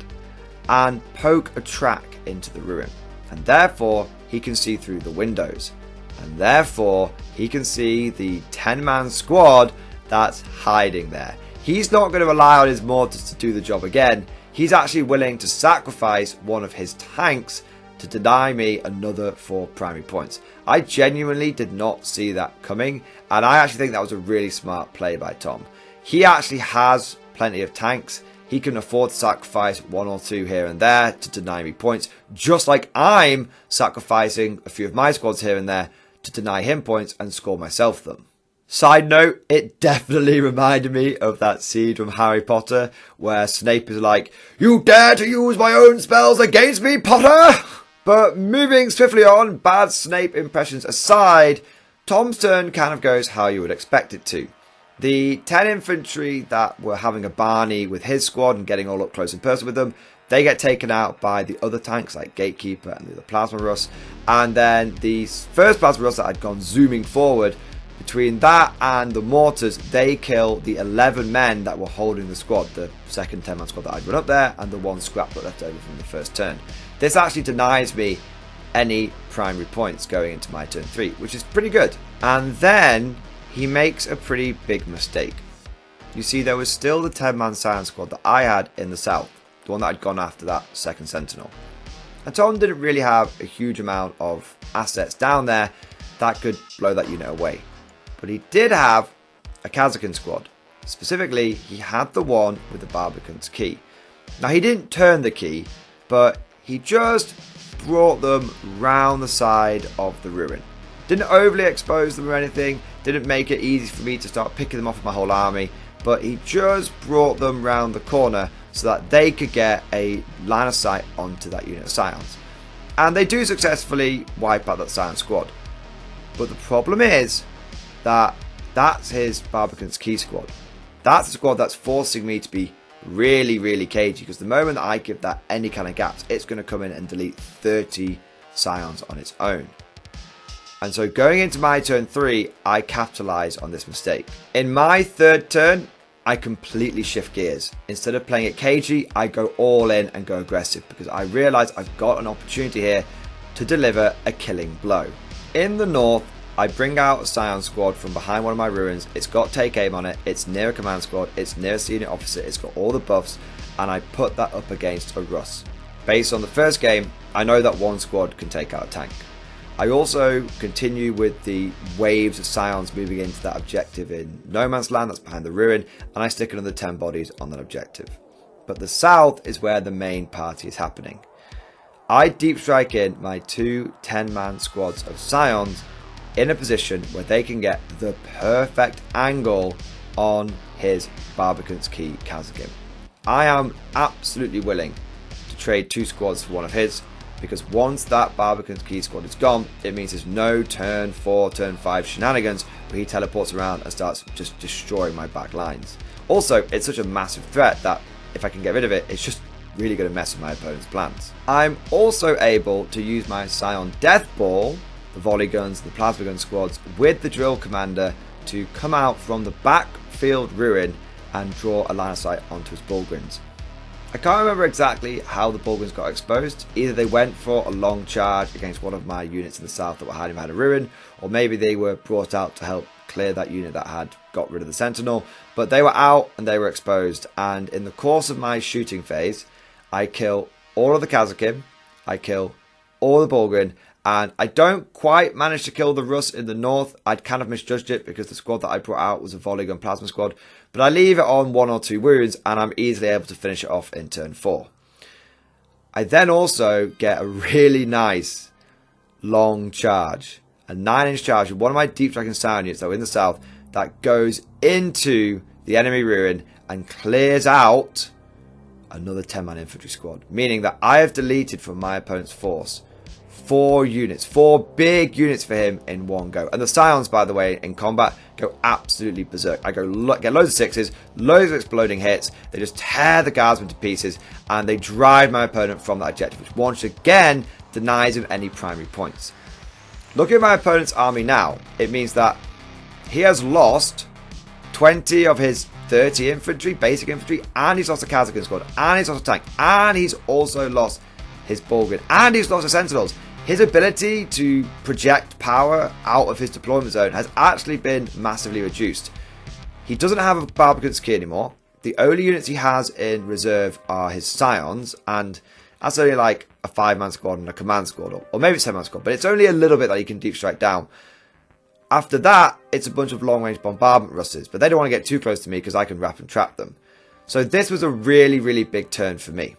and poke a track into the ruin. And therefore he can see through the windows. And therefore, he can see the 10-man squad that's hiding there. He's not going to rely on his mortars to do the job again. He's actually willing to sacrifice one of his tanks to deny me another 4 primary points. I genuinely did not see that coming, and I actually think that was a really smart play by Tom. He actually has plenty of tanks. He can afford to sacrifice 1 or 2 here and there to deny me points, just like I'm sacrificing a few of my squads here and there to deny him points and score myself them. Side note, it definitely reminded me of that scene from Harry Potter where Snape is like, "You dare to use my own spells against me, Potter?" But moving swiftly on, bad Snape impressions aside, Tom's turn kind of goes how you would expect it to. The 10 infantry that were having a Barney with his squad and getting all up close and personal with them, they get taken out by the other tanks like Gatekeeper and the other Plasma Russ. And then the first Plasma Russ that had gone zooming forward, between that and the mortars, they kill the 11 men that were holding the squad, the second 10-man squad that I'd run up there, and the 1 scrap that left over from the first turn. This actually denies me any primary points going into my turn 3, which is pretty good. And then he makes a pretty big mistake. You see, there was still the 10-man Scion squad that I had in the south, the one that had gone after that second Sentinel. And Tom didn't really have a huge amount of assets down there that could blow that unit away. But he did have a Kazakin squad. Specifically, he had the one with the Barbican's key. Now, he didn't turn the key, but he just brought them round the side of the ruin. Didn't overly expose them or anything, didn't make it easy for me to start picking them off with my whole army, but he just brought them round the corner so that they could get a line of sight onto that unit of Scions. And they do successfully wipe out that Scion squad. But the problem is that that's his Barbican's key squad. That's the squad that's forcing me to be really, really cagey, because the moment that I give that any kind of gaps, it's going to come in and delete 30 Scions on its own. And so going into my turn 3, I capitalise on this mistake. In my third turn, I completely shift gears. Instead of playing it cagey, I go all in and go aggressive, because I realise I've got an opportunity here to deliver a killing blow. In the north, I bring out a Scion squad from behind one of my ruins. It's got take aim on it, it's near a command squad, it's near a senior officer, it's got all the buffs, and I put that up against a Russ. Based on the first game, I know that one squad can take out a tank. I also continue with the waves of Scions moving into that objective in no man's land that's behind the ruin, and I stick another 10 bodies on that objective. But the south is where the main party is happening. I deep strike in my 2 10-man squads of Scions in a position where they can get the perfect angle on his Barbican's key Kazakin. I am absolutely willing to trade 2 squads for one of his, because once that Barbican's Key squad is gone, it means there's no turn 4, turn 5 shenanigans where he teleports around and starts just destroying my back lines. Also, it's such a massive threat that if I can get rid of it, it's just really going to mess with my opponent's plans. I'm also able to use my Scion Death Ball, the volley guns, the plasma gun squads, with the drill commander to come out from the backfield ruin and draw a line of sight onto his Bullgryns. I can't remember exactly how the Bullgryns got exposed. Either they went for a long charge against one of my units in the south that were hiding behind a ruin, or maybe they were brought out to help clear that unit that had got rid of the Sentinel. But they were out and they were exposed, and in the course of my shooting phase, I kill all of the Kazakim, I kill all the Bullgryn, and I don't quite manage to kill the Russ in the north. I'd kind of misjudged it because the squad that I brought out was a volley gun plasma squad. But I leave it on 1 or 2 wounds and I'm easily able to finish it off in turn 4. I then also get a really nice long charge. A 9-inch charge with one of my deep striking Scion units that were in the south that goes into the enemy ruin and clears out another 10-man infantry squad. Meaning that I have deleted from my opponent's force 4 units, 4 big units for him in one go. And the Scions, by the way, in combat go absolutely berserk. I go get loads of 6s, loads of exploding hits. They just tear the guardsmen to pieces and they drive my opponent from that objective, which once again denies him any primary points. Looking at my opponent's army now, it means that he has lost 20 of his 30 infantry, basic infantry, and he's lost a Kazakin squad, and he's lost a tank, and he's also lost his Bullgryn, and he's lost the Sentinels. His ability to project power out of his deployment zone has actually been massively reduced. He doesn't have a Barbican's Key anymore. The only units he has in reserve are his Scions, and that's only like a 5-man squad and a command squad, or maybe it's a 10-man squad, but it's only a little bit that he can deep strike down. After that, it's a bunch of long-range bombardment Russes, but they don't want to get too close to me because I can wrap and trap them. So this was a really, really big turn for me.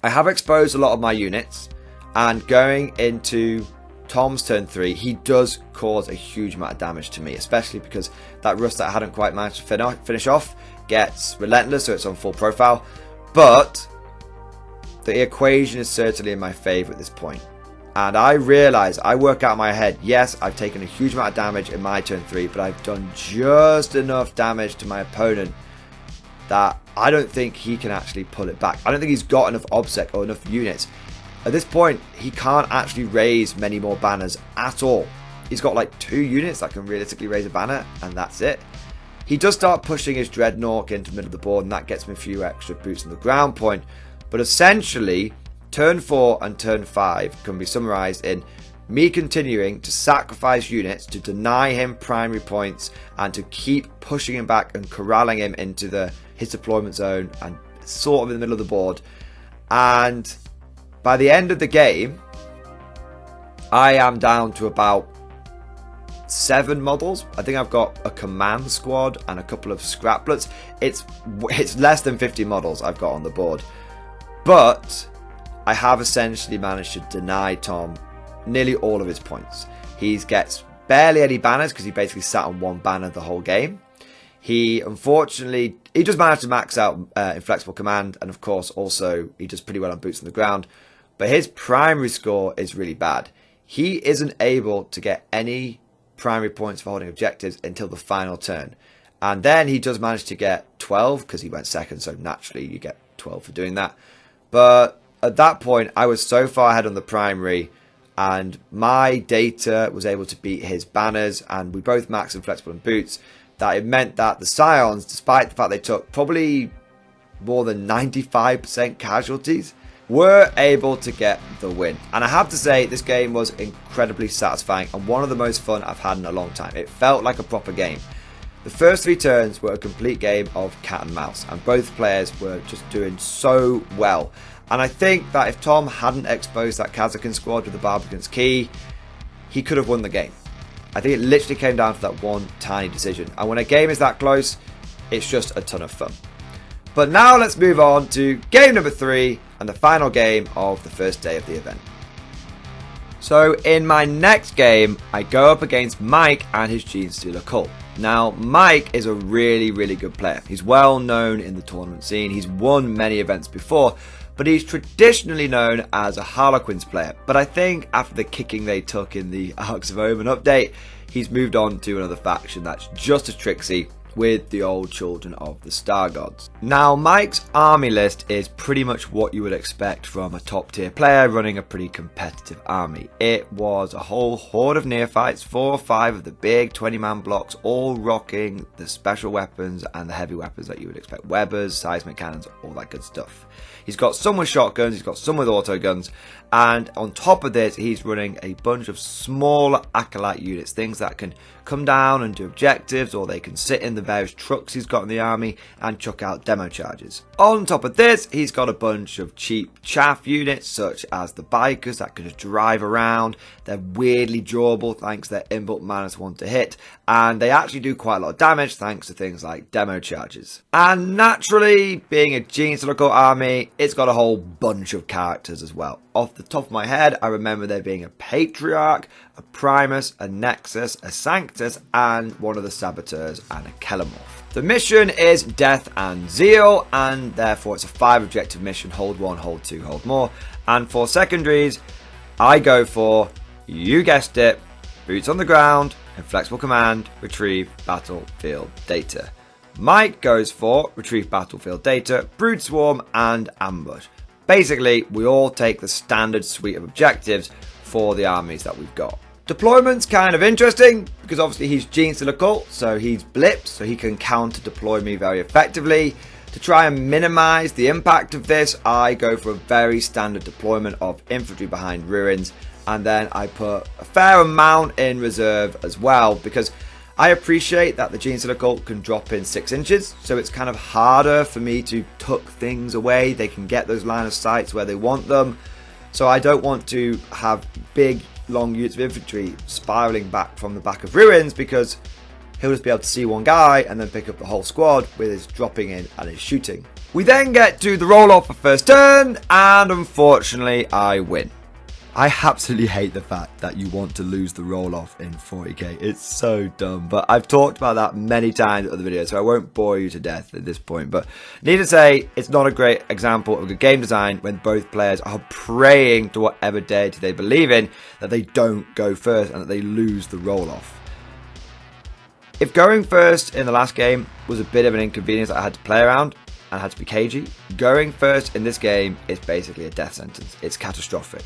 I have exposed a lot of my units, and going into Tom's turn 3, he does cause a huge amount of damage to me, especially because that Russ that I hadn't quite managed to finish off gets relentless, so it's on full profile. But the equation is certainly in my favour at this point. And I realise, I work out in my head, yes, I've taken a huge amount of damage in my turn 3, but I've done just enough damage to my opponent that I don't think he can actually pull it back. I don't think he's got enough OBSEC or enough units. At this point, he can't actually raise many more banners at all. He's got like 2 units that can realistically raise a banner, and that's it. He does start pushing his Dreadnought into the middle of the board, and that gets him a few extra boots on the ground point. But essentially, turn 4 and turn 5 can be summarised in me continuing to sacrifice units to deny him primary points and to keep pushing him back and corralling him into his deployment zone and sort of in the middle of the board. And by the end of the game, I am down to about 7 models. I think I've got a command squad and a couple of scraplets. It's less than 50 models I've got on the board. But I have essentially managed to deny Tom nearly all of his points. He gets barely any banners because he basically sat on 1 banner the whole game. He just managed to max out Inflexible Command, and of course also he does pretty well on boots on the ground. But his primary score is really bad. He isn't able to get any primary points for holding objectives until the final turn. And then he does manage to get 12 because he went second, so naturally you get 12 for doing that. But at that point, I was so far ahead on the primary, and my data was able to beat his banners, and we both maxed Inflexible and boots, that it meant that the Scions, despite the fact they took probably more than 95% casualties, were able to get the win. And I have to say, this game was incredibly satisfying and one of the most fun I've had in a long time. It felt like a proper game. The first 3 turns were a complete game of cat and mouse, and both players were just doing so well. And I think that if Tom hadn't exposed that Kazakin squad with the Barbican's Key, he could have won the game. I think it literally came down to that one tiny decision. And when a game is that close, it's just a ton of fun. But now let's move on to game number 3 and the final game of the first day of the event. So in my next game, I go up against Mike and his Genestealer cult. Now, Mike is a really, really good player. He's well known in the tournament scene. He's won many events before, but he's traditionally known as a Harlequins player. But I think after the kicking they took in the Arcs of Omen update, he's moved on to another faction that's just as tricksy, with the old children of the Star Gods. Now, Mike's army list is pretty much what you would expect from a top tier player running a pretty competitive army. It was a whole horde of neophytes, 4 or 5 of the big 20-man blocks, all rocking the special weapons and the heavy weapons that you would expect. Webbers, seismic cannons, all that good stuff. He's got some with shotguns, he's got some with auto guns, and on top of this, he's running a bunch of smaller acolyte units, things that can come down and do objectives, or they can sit in the various trucks he's got in the army and chuck out demo charges. On top of this, he's got a bunch of cheap chaff units, such as the bikers that can just drive around. They're weirdly durable thanks to their inbuilt -1 to hit, and they actually do quite a lot of damage thanks to things like demo charges. And naturally, being a Genius Local army, it's got a whole bunch of characters as well. Off the top of my head, I remember there being a Patriarch, a Primus, a Nexus, a Sanctus, and one of the Saboteurs and a Kelemorph. The mission is Death and Zeal, and therefore it's a 5 objective mission: hold 1, hold 2, hold more. And for secondaries, I go for, you guessed it, boots on the ground, inflexible command, retrieve battlefield data. Mike goes for retrieve battlefield data, brood swarm, and ambush. Basically, we all take the standard suite of objectives for the armies that we've got. Deployment's kind of interesting, because obviously he's Genius of the Occult, so he's blips, so he can counter-deploy me very effectively. To try and minimise the impact of this, I go for a very standard deployment of infantry behind ruins, and then I put a fair amount in reserve as well, because I appreciate that the Genius of the Occult can drop in 6 inches, so it's kind of harder for me to tuck things away. They can get those line of sights where they want them, so I don't want to have big, long units of infantry spiraling back from the back of ruins, because he'll just be able to see one guy and then pick up the whole squad with his dropping in and his shooting. We then get to the roll-off for first turn, and unfortunately I win. I absolutely hate the fact that you want to lose the roll-off in 40k. It's so dumb, but I've talked about that many times in other videos, so I won't bore you to death at this point. But needless to say, it's not a great example of good game design when both players are praying to whatever deity they believe in that they don't go first and that they lose the roll-off. If going first in the last game was a bit of an inconvenience that I had to play around and had to be cagey, going first in this game is basically a death sentence. It's catastrophic.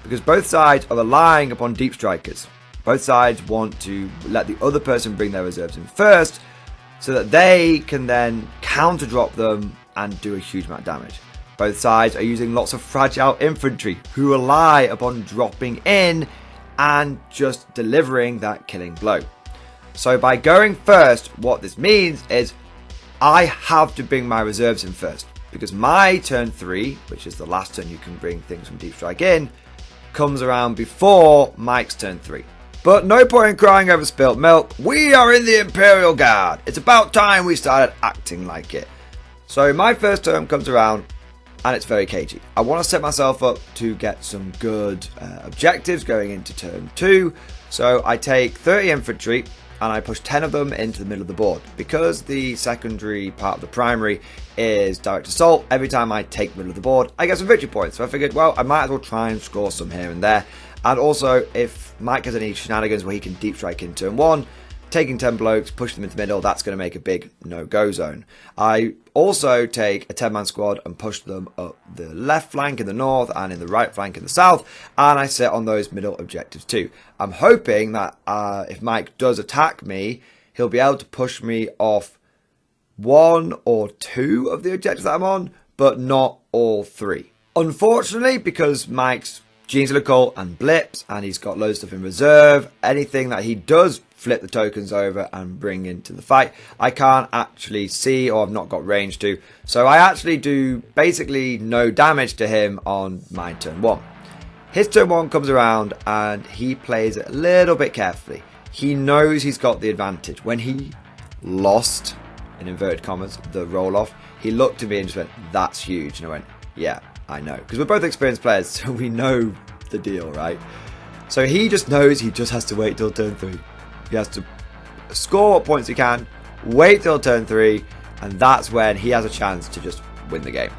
Because both sides are relying upon deep strikers. Both sides want to let the other person bring their reserves in first, so that they can then counter drop them and do a huge amount of damage. Both sides are using lots of fragile infantry who rely upon dropping in and just delivering that killing blow. So by going first, what this means is I have to bring my reserves in first, because my turn 3, which is the last turn you can bring things from deep strike in, comes around before Mike's turn 3. But no point in crying over spilt milk. We are in the Imperial Guard. It's about time we started acting like it. So my first turn comes around and it's very cagey. I want to set myself up to get some good objectives going into turn 2. So I take 30 infantry and I push 10 of them into the middle of the board. Because the secondary part of the primary is direct assault, every time I take the middle of the board, I get some victory points. So I figured, well, I might as well try and score some here and there. And also, if Mike has any shenanigans where he can deep strike in turn 1, taking 10 blokes, push them into the middle, that's going to make a big no-go zone. I also take a 10-man squad and push them up the left flank in the north and in the right flank in the south, and I sit on those middle objectives too. I'm hoping that if Mike does attack me, he'll be able to push me off 1 or 2 of the objectives that I'm on, but not all 3. Unfortunately, because Mike's Genius of the Occult and blips, and he's got loads of stuff in reserve, anything that he does flip the tokens over and bring into the fight, I can't actually see, or I've not got range to, so I actually do basically no damage to him on my turn 1. His turn 1 comes around and he plays it a little bit carefully. He knows he's got the advantage. When he lost, in inverted commas, the roll-off, he looked at me and just went, "That's huge," and I went, "Yeah, I know," because we're both experienced players, so we know the deal, right? So he just knows he just has to wait till turn 3. He has to score what points he can, wait till turn 3, and that's when he has a chance to just win the game.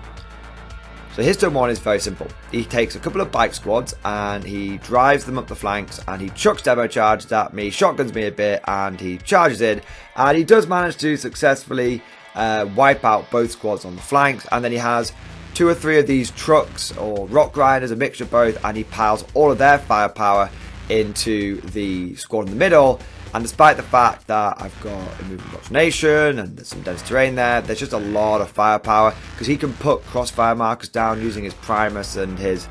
So his turn 1 is very simple. He takes a couple of bike squads and he drives them up the flanks and he chucks demo charges at me, shotguns me a bit, and he charges in, and he does manage to successfully wipe out both squads on the flanks, and then he has 2 or 3 of these trucks or rock grinders, a mixture of both, and he piles all of their firepower into the squad in the middle. And despite the fact that I've got a movement nation and there's some dense terrain there, there's just a lot of firepower because he can put crossfire markers down using his Primus and his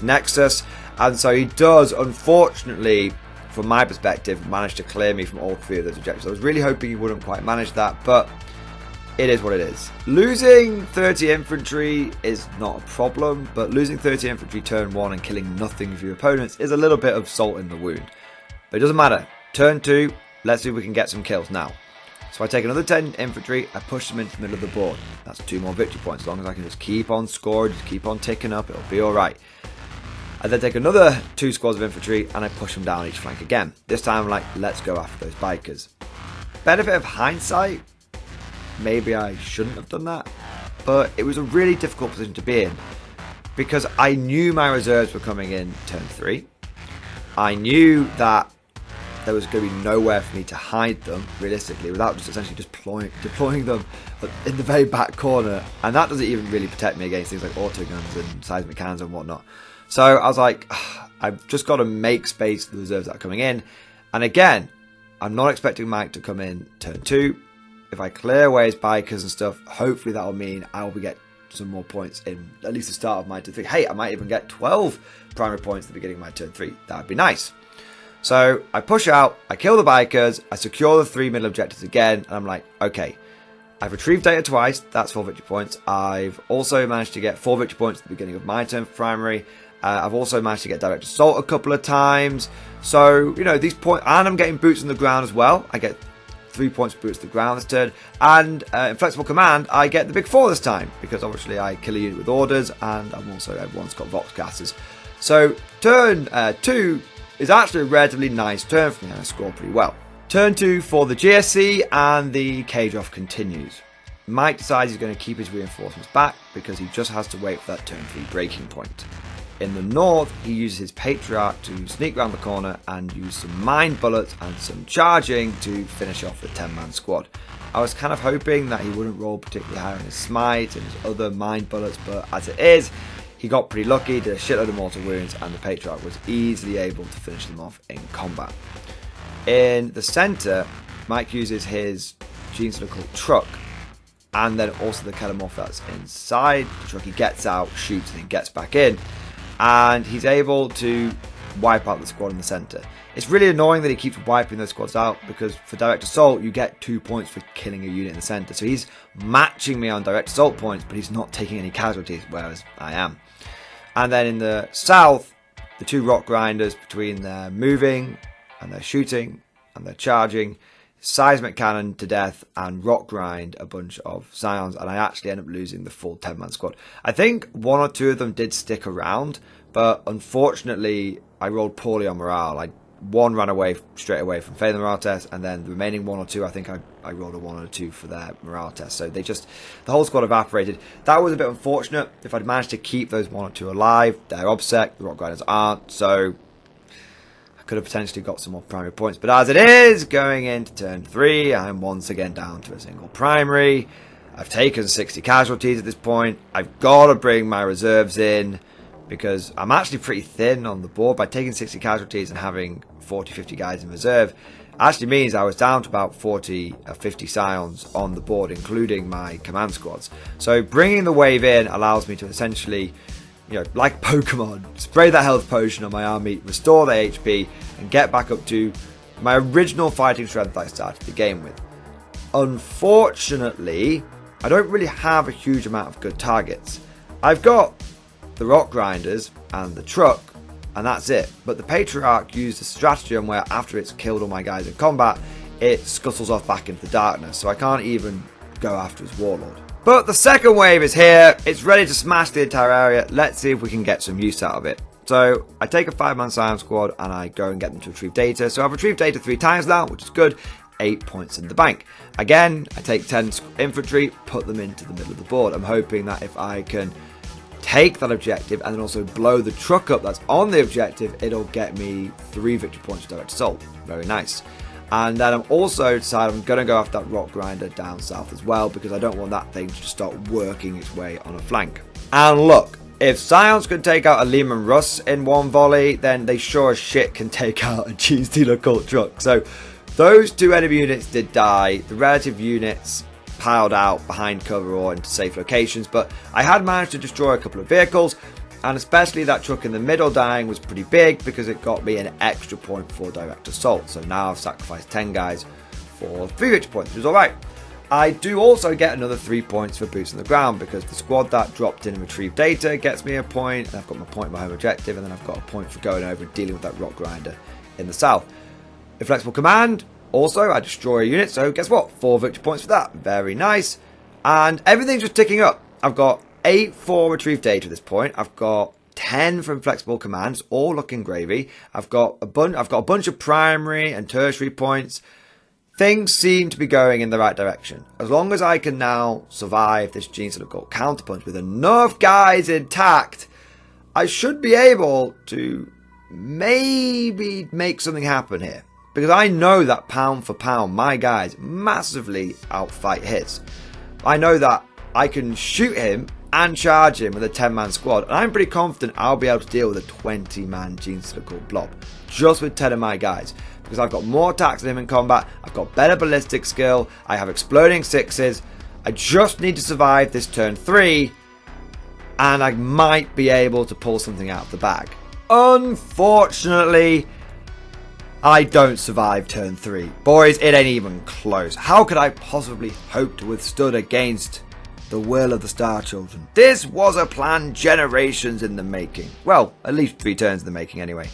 Nexus. And so he does, unfortunately, from my perspective, manage to clear me from all 3 of those objectives. I was really hoping he wouldn't quite manage that, but it is what it is. Losing 30 infantry is not a problem, but losing 30 infantry turn 1 and killing nothing of your opponents is a little bit of salt in the wound. But it doesn't matter. Turn 2, let's see if we can get some kills now. So I take another 10 infantry, I push them into the middle of the board. That's 2 more victory points. As long as I can just keep on scoring, just keep on ticking up, it'll be alright. I then take another 2 squads of infantry and I push them down each flank again. This time I'm like, let's go after those bikers. Benefit of hindsight, maybe I shouldn't have done that, but it was a really difficult position to be in because I knew my reserves were coming in turn 3. I knew that there was going to be nowhere for me to hide them realistically without just essentially just deploying them in the very back corner, and that doesn't even really protect me against things like autoguns and seismic cannons and whatnot. So I was like, I've just got to make space for the reserves that are coming in. And again, I'm not expecting Mike to come in turn 2. If I clear away his bikers and stuff, hopefully that will mean I will get some more points in at least the start of my turn 3. Hey, I might even get 12 primary points at the beginning of my turn 3. That would be nice. So I push out, I kill the bikers, I secure the 3 middle objectives again, and I'm like, okay, I've retrieved data twice, that's 4 victory points. I've also managed to get 4 victory points at the beginning of my turn for primary. I've also managed to get direct assault a couple of times. So, you know, these points, and I'm getting boots on the ground as well. I get 3 points for boots on the ground this turn. And in flexible command, I get the big 4 this time, because obviously I kill a unit with orders, and I'm also, everyone's got Vox casters. So turn 2 is actually a relatively nice turn for me, and I score pretty well. Turn 2 for the GSC, and the cage off continues. Mike decides he's going to keep his reinforcements back because he just has to wait for that turn 3 breaking point. In the north, he uses his Patriarch to sneak around the corner and use some mine bullets and some charging to finish off the 10-man squad. I was kind of hoping that he wouldn't roll particularly high on his smite and his other mine bullets, but as it is, he got pretty lucky, did a shitload of mortal wounds, and the Patriarch was easily able to finish them off in combat. In the centre, Mike uses his Gene called truck, and then also the Kelemorph that's inside the truck. He gets out, shoots, and then gets back in, and he's able to wipe out the squad in the centre. It's really annoying that he keeps wiping those squads out, because for direct assault you get 2 points for killing a unit in the centre. So he's matching me on direct assault points, but he's not taking any casualties, whereas I am. And then in the south, the 2 rock grinders, between their moving and their shooting and their charging, seismic cannon to death and rock grind a bunch of Scions, and I actually end up losing the full 10-man squad. I think 1 or 2 of them did stick around, but unfortunately I rolled poorly on morale. One ran away straight away from failing the morale test, and then the remaining 1 or 2, I think I rolled a 1 or 2 for their morale test. So the whole squad evaporated. That was a bit unfortunate. If I'd managed to keep those 1 or 2 alive, they're obsec, the rock grinders aren't, so I could have potentially got some more primary points. But as it is, going into turn 3, I'm once again down to a single primary. I've taken 60 casualties at this point. I've got to bring my reserves in, because I'm actually pretty thin on the board. By taking 60 casualties and having 40-50 guys in reserve actually means I was down to about 40 or 50 Scions on the board, including my command squads. So bringing the wave in allows me to essentially, you know, like Pokemon, spray that health potion on my army, restore their HP, and get back up to my original fighting strength I started the game with. Unfortunately, I don't really have a huge amount of good targets. I've got the rock grinders and the truck, and that's it. But the Patriarch used a stratagem where after it's killed all my guys in combat, it scuttles off back into the darkness, so I can't even go after his Warlord. But the second wave is here. It's ready to smash the entire area. Let's see if we can get some use out of it. So I take a 5-man Scion squad and I go and get them to retrieve data. So I've retrieved data 3 times now, which is good. 8 points in the bank. Again, I take 10 infantry, put them into the middle of the board. I'm hoping that if I can take that objective and then also blow the truck up that's on the objective, it'll get me 3 victory points for direct assault. Very nice. And then I'm also decided I'm going to go after that rock grinder down south as well, because I don't want that thing to just start working its way on a flank. And look, if Scions could take out a Lehman Russ in one volley, then they sure as shit can take out a Gene Stealer Cult truck. So those 2 enemy units did die. The relative units piled out behind cover or into safe locations, but I had managed to destroy a couple of vehicles, and especially that truck in the middle dying was pretty big because it got me an extra point for direct assault. So now I've sacrificed 10 guys for 3 victory points, which is alright. I do also get another 3 points for boots on the ground, because the squad that dropped in and retrieved data gets me a point, and I've got my point in my home objective, and then I've got a point for going over and dealing with that rock grinder in the south. A flexible command, also I destroy a unit, so guess what? 4 victory points for that. Very nice. And everything's just ticking up. I've got 8 for retrieved data at this point. I've got 10 from flexible commands, all looking gravy. I've got a bunch of primary and tertiary points. Things seem to be going in the right direction. As long as I can now survive this Gene Stealer Cult counterpunch with enough guys intact, I should be able to maybe make something happen here. Because I know that pound for pound, my guys massively outfight his. I know that I can shoot him and charge him with a 10-man squad, and I'm pretty confident I'll be able to deal with a 20-man Gene Stealer Cult blob just with 10 of my guys. Because I've got more attacks than him in combat, I've got better ballistic skill, I have exploding 6s, I just need to survive this turn 3, and I might be able to pull something out of the bag. Unfortunately, I don't survive turn 3. Boys, it ain't even close. How could I possibly hope to withstand against the will of the Star Children? This was a plan generations in the making. Well, at least 3 turns in the making anyway.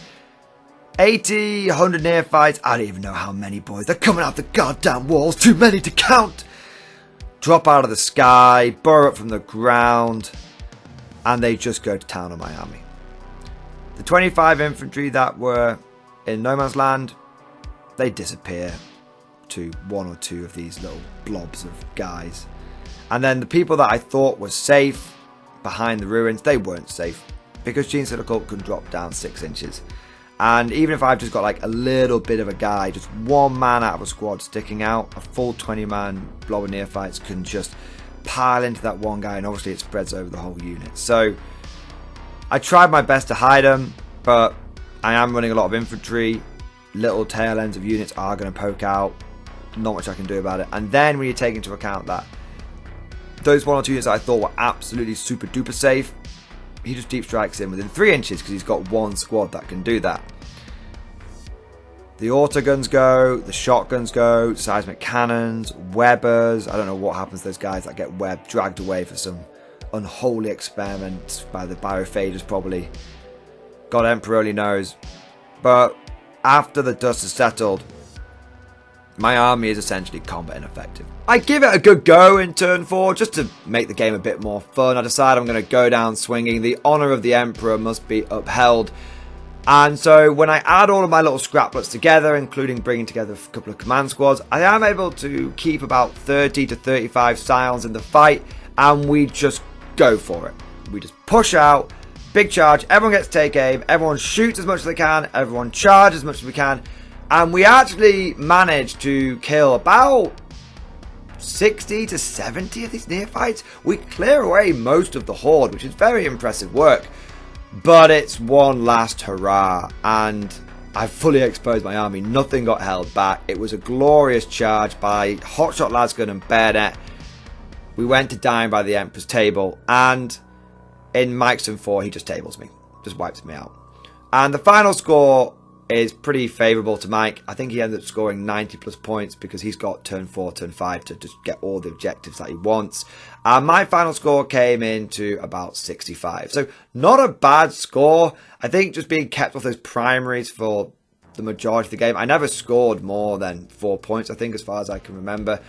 80, 100 neophytes, I don't even know how many, boys. They're coming out the goddamn walls, too many to count. Drop out of the sky, burrow up from the ground, and they just go to town on my army. The 25 infantry that were in no man's land, they disappear to 1 or 2 of these little blobs of guys. And then the people that I thought were safe behind the ruins, they weren't safe, because Gene Stealer Cult can drop down 6 inches. And even if I've just got like a little bit of a guy, just 1 man out of a squad sticking out, a full 20-man blob of neophytes can just pile into that 1 guy, and obviously it spreads over the whole unit. So I tried my best to hide them, but I am running a lot of infantry. Little tail ends of units are going to poke out. Not much I can do about it. And then when you take into account that those 1 or 2 units that I thought were absolutely super duper safe, he just deep strikes in within 3 inches because he's got 1 squad that can do that. The autoguns go, the shotguns go, seismic cannons, webbers. I don't know what happens to those guys that get webbed, dragged away for some unholy experiment by the biophagers probably. God Emperor only knows. But after the dust has settled, my army is essentially combat ineffective. I give it a good go in turn 4 just to make the game a bit more fun. I decide I'm going to go down swinging. The honour of the Emperor must be upheld. And so when I add all of my little scraplets together, including bringing together a couple of command squads, I am able to keep about 30 to 35 Scions in the fight, and we just go for it. We just push out, big charge, everyone gets take aim, everyone shoots as much as they can, everyone charges as much as we can, and we actually managed to kill about 60 to 70 of these neophytes. We clear away most of the horde, which is very impressive work. But it's one last hurrah, and I fully exposed my army. Nothing got held back. It was a glorious charge by Hotshot Lasgun and Bayonet. We went to dine by the Emperor's table, and in Mike's turn 4, he just tables me. Just wipes me out. And the final score is pretty favourable to Mike. I think he ended up scoring 90 plus points because he's got turn 4, turn 5 to just get all the objectives that he wants. And my final score came in to about 65. So not a bad score. I think just being kept off those primaries for the majority of the game. I never scored more than 4 points, I think, as far as I can remember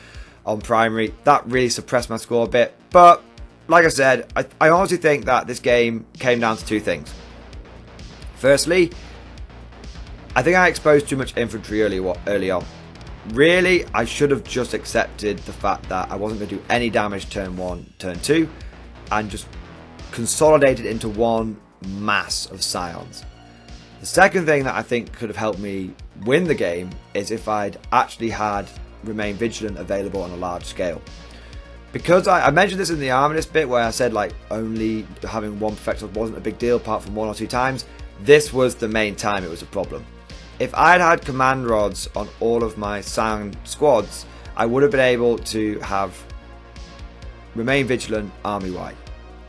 on primary. That really suppressed my score a bit. But like I said, I honestly think that this game came down to 2 things. Firstly, I think I exposed too much infantry early on. Really, I should have just accepted the fact that I wasn't going to do any damage turn 1, turn 2, and just consolidated into one mass of Scions. The second thing that I think could have helped me win the game is if I'd actually had Remain Vigilant available on a large scale. Because I mentioned this in the Army list bit where I said like only having one Perfector wasn't a big deal apart from 1 or 2 times. This was the main time it was a problem. If I'd had command rods on all of my Scion squads, I would have been able to have Remain Vigilant army-wide.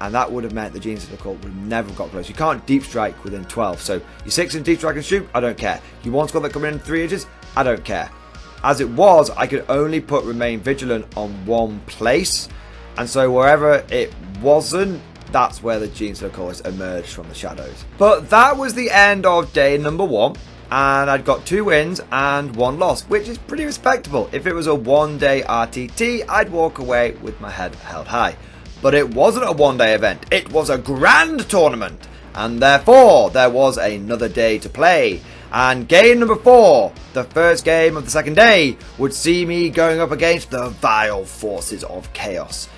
And that would have meant the Genius of the Court would have never got close. You can't deep strike within 12. So you 6 in deep strike and shoot, I don't care. You 1 squad that come in 3 inches, I don't care. As it was, I could only put Remain Vigilant on one place. And so wherever it wasn't, that's where the Genius of the Court emerged from the shadows. But that was the end of day number 1. And I'd got 2 wins and 1 loss, which is pretty respectable. If it was a 1-day RTT, I'd walk away with my head held high. But it wasn't a 1-day event, it was a grand tournament. And therefore, there was another day to play. And game number 4, the first game of the second day, would see me going up against the vile forces of chaos.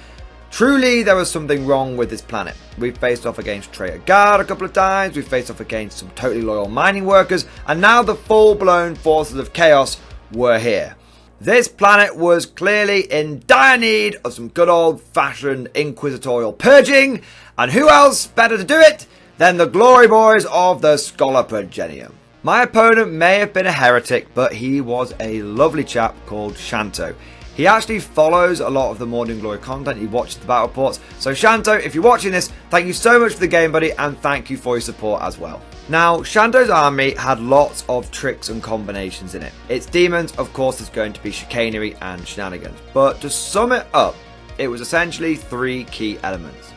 Truly, there was something wrong with this planet. We've faced off against Traitor Guard a couple of times, we've faced off against some totally loyal mining workers, and now the full-blown forces of chaos were here. This planet was clearly in dire need of some good old-fashioned inquisitorial purging, and who else better to do it than the glory boys of the Scholar Progenium. My opponent may have been a heretic, but he was a lovely chap called Shanto. He actually follows a lot of the Morning Glory content, he watches the battle reports. So Shanto, if you're watching this, thank you so much for the game, buddy, and thank you for your support as well. Now, Shanto's army had lots of tricks and combinations in it. Its demons, of course, is going to be chicanery and shenanigans. But to sum it up, it was essentially 3 key elements.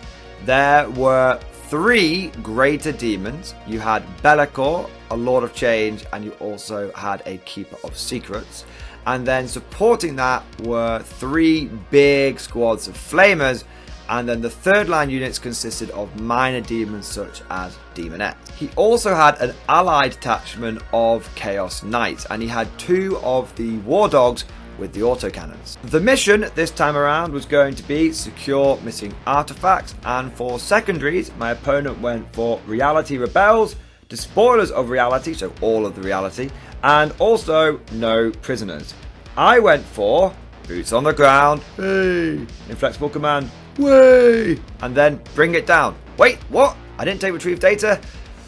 There were 3 greater demons. You had Bellicor, a Lord of Change, and you also had a Keeper of Secrets. And then supporting that were 3 big squads of Flamers, and then the third line units consisted of minor demons such as Demonette. He also had an allied detachment of Chaos Knights, and he had 2 of the War Dogs with the autocannons. The mission this time around was going to be secure missing artifacts, and for secondaries, my opponent went for Reality Rebels, Despoilers of Reality, so all of the reality, and also no prisoners. I went for Boots on the Ground, hey, Inflexible Command, way, and then Bring It Down. Wait, what? I didn't take Retrieve Data?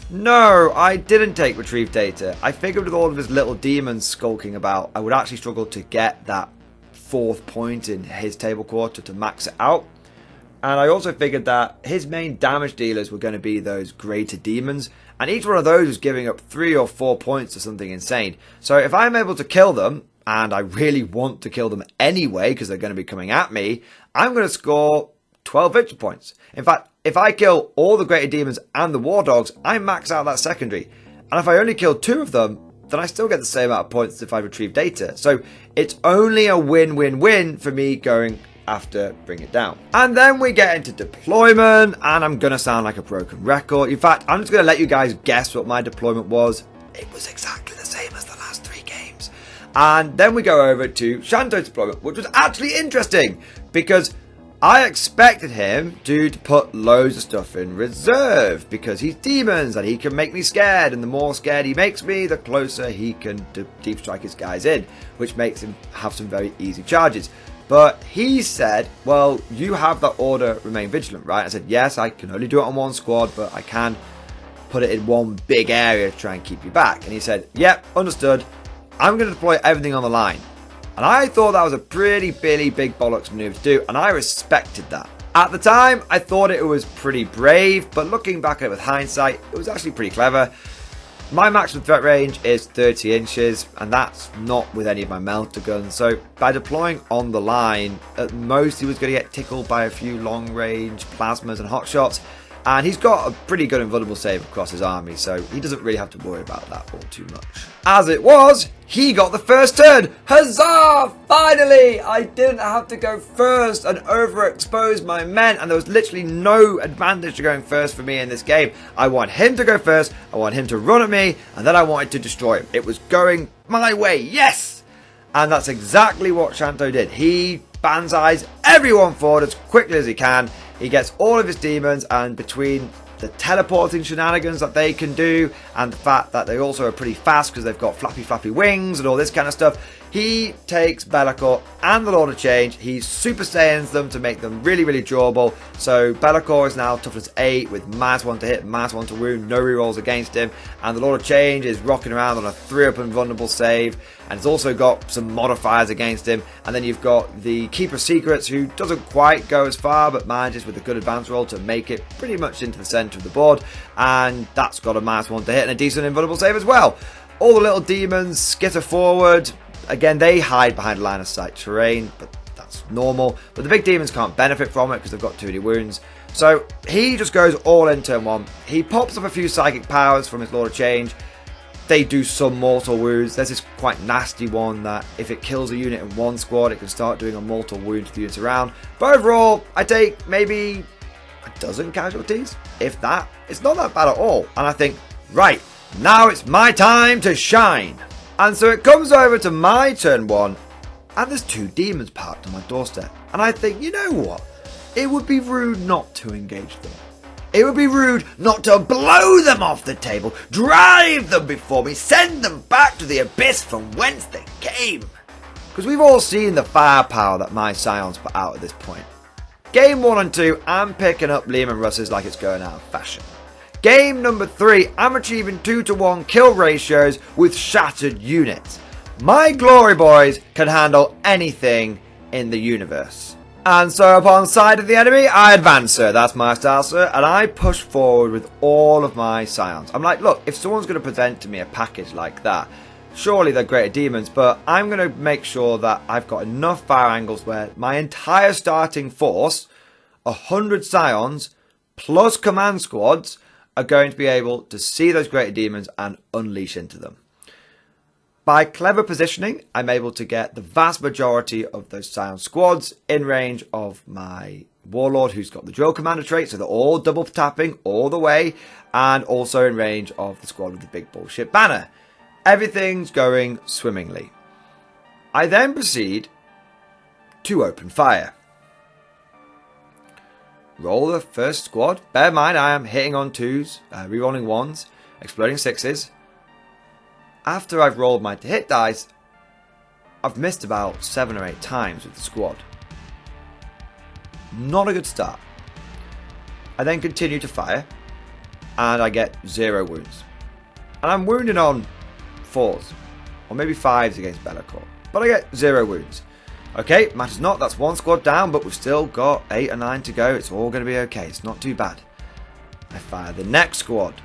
No, I didn't take Retrieve Data. I figured with all of his little demons skulking about, I would actually struggle to get that 4th point in his table quarter to max it out. And I also figured that his main damage dealers were going to be those greater demons, and each one of those was giving up 3 or 4 points or something insane. So if I'm able to kill them, and I really want to kill them anyway because they're going to be coming at me, I'm going to score 12 victory points. In fact, if I kill all the greater demons and the war dogs, I max out that secondary. And if I only kill 2 of them, then I still get the same amount of points as if I retrieve data. So it's only a win-win-win for me going after Bring It Down. And then we get into deployment, and I'm going to sound like a broken record. In fact, I'm just going to let you guys guess what my deployment was. It was exactly the same as the last 3 games. And then we go over to Shanto's deployment, which was actually interesting because I expected him to put loads of stuff in reserve because he's demons and he can make me scared, and the more scared he makes me, the closer he can deep strike his guys in, which makes him have some very easy charges. But he said, well, you have that order Remain Vigilant, right? I said, yes, I can only do it on 1 squad, but I can put it in 1 big area to try and keep you back. And he said, yep, understood. I'm going to deploy everything on the line. And I thought that was a pretty big bollocks maneuver to do, and I respected that. At the time, I thought it was pretty brave, but looking back at it with hindsight, it was actually pretty clever. My maximum threat range is 30 inches, and that's not with any of my melter guns, so by deploying on the line, at most he was going to get tickled by a few long-range plasmas and hotshots, and he's got a pretty good invulnerable save across his army, so he doesn't really have to worry about that all too much. As it was, he got the first turn! Huzzah! Finally! I didn't have to go first and overexpose my men, and there was literally no advantage to going first for me in this game. I want him to go first, I want him to run at me, and then I wanted to destroy him. It was going my way, yes! And that's exactly what Shanto did. He banzais everyone forward as quickly as he can. He gets all of his demons, and between the teleporting shenanigans that they can do and the fact that they also are pretty fast because they've got flappy wings and all this kind of stuff, he takes Be'lakor and the Lord of Change. He Super Saiyans them to make them really durable. So Be'lakor is now toughness 8 with -1 to hit, -1 to wound, no rerolls against him. And the Lord of Change is rocking around on a 3-up invulnerable save. And it's also got some modifiers against him. And then you've got the Keeper of Secrets, who doesn't quite go as far, but manages with a good advance roll to make it pretty much into the centre of the board. And that's got a -1 to hit and a decent invulnerable save as well. All the little demons skitter forward. Again, they hide behind line of sight terrain, but that's normal. But the big demons can't benefit from it because they've got too many wounds. So he just goes all in turn 1. He pops up a few psychic powers from his Lord of Change. They do some mortal wounds. There's this quite nasty one that if it kills a unit in one squad, it can start doing a mortal wound to the units around. But overall, I take maybe a dozen casualties, if that. It's not that bad at all. And I think, right, now it's my time to shine. And so it comes over to my turn 1, and there's 2 demons parked on my doorstep. And I think, you know what? It would be rude not to engage them. It would be rude not to blow them off the table, drive them before me, send them back to the abyss from whence they came. Because we've all seen the firepower that my Scions put out at this point. Game 1 and 2, I'm picking up Lehman Russes like it's going out of fashion. Game number 3, I'm achieving 2-to-1 kill ratios with shattered units. My glory boys can handle anything in the universe. And so upon sight of the enemy, I advance, sir. That's my style, sir. And I push forward with all of my Scions. I'm like, look, if someone's going to present to me a package like that, surely they're greater demons, but I'm going to make sure that I've got enough fire angles where my entire starting force, 100 Scions, plus command squads, are going to be able to see those greater demons and unleash into them. By clever positioning, I'm able to get the vast majority of those Scion squads in range of my Warlord, who's got the Drill Commander trait, so they're all double tapping all the way, and also in range of the squad with the big bullshit banner. Everything's going swimmingly. I then proceed to open fire. Roll the first squad. Bear in mind, I am hitting on 2s, rerolling 1s, exploding 6s. After I've rolled my hit dice, I've missed about 7 or 8 times with the squad. Not a good start. I then continue to fire, and I get 0 wounds. And I'm wounding on 4s, or maybe 5s against Be'lakor, but I get 0 wounds. Okay, matters not, that's 1 squad down, but we've still got 8 or 9 to go. It's all going to be okay, it's not too bad. I fire the next squad.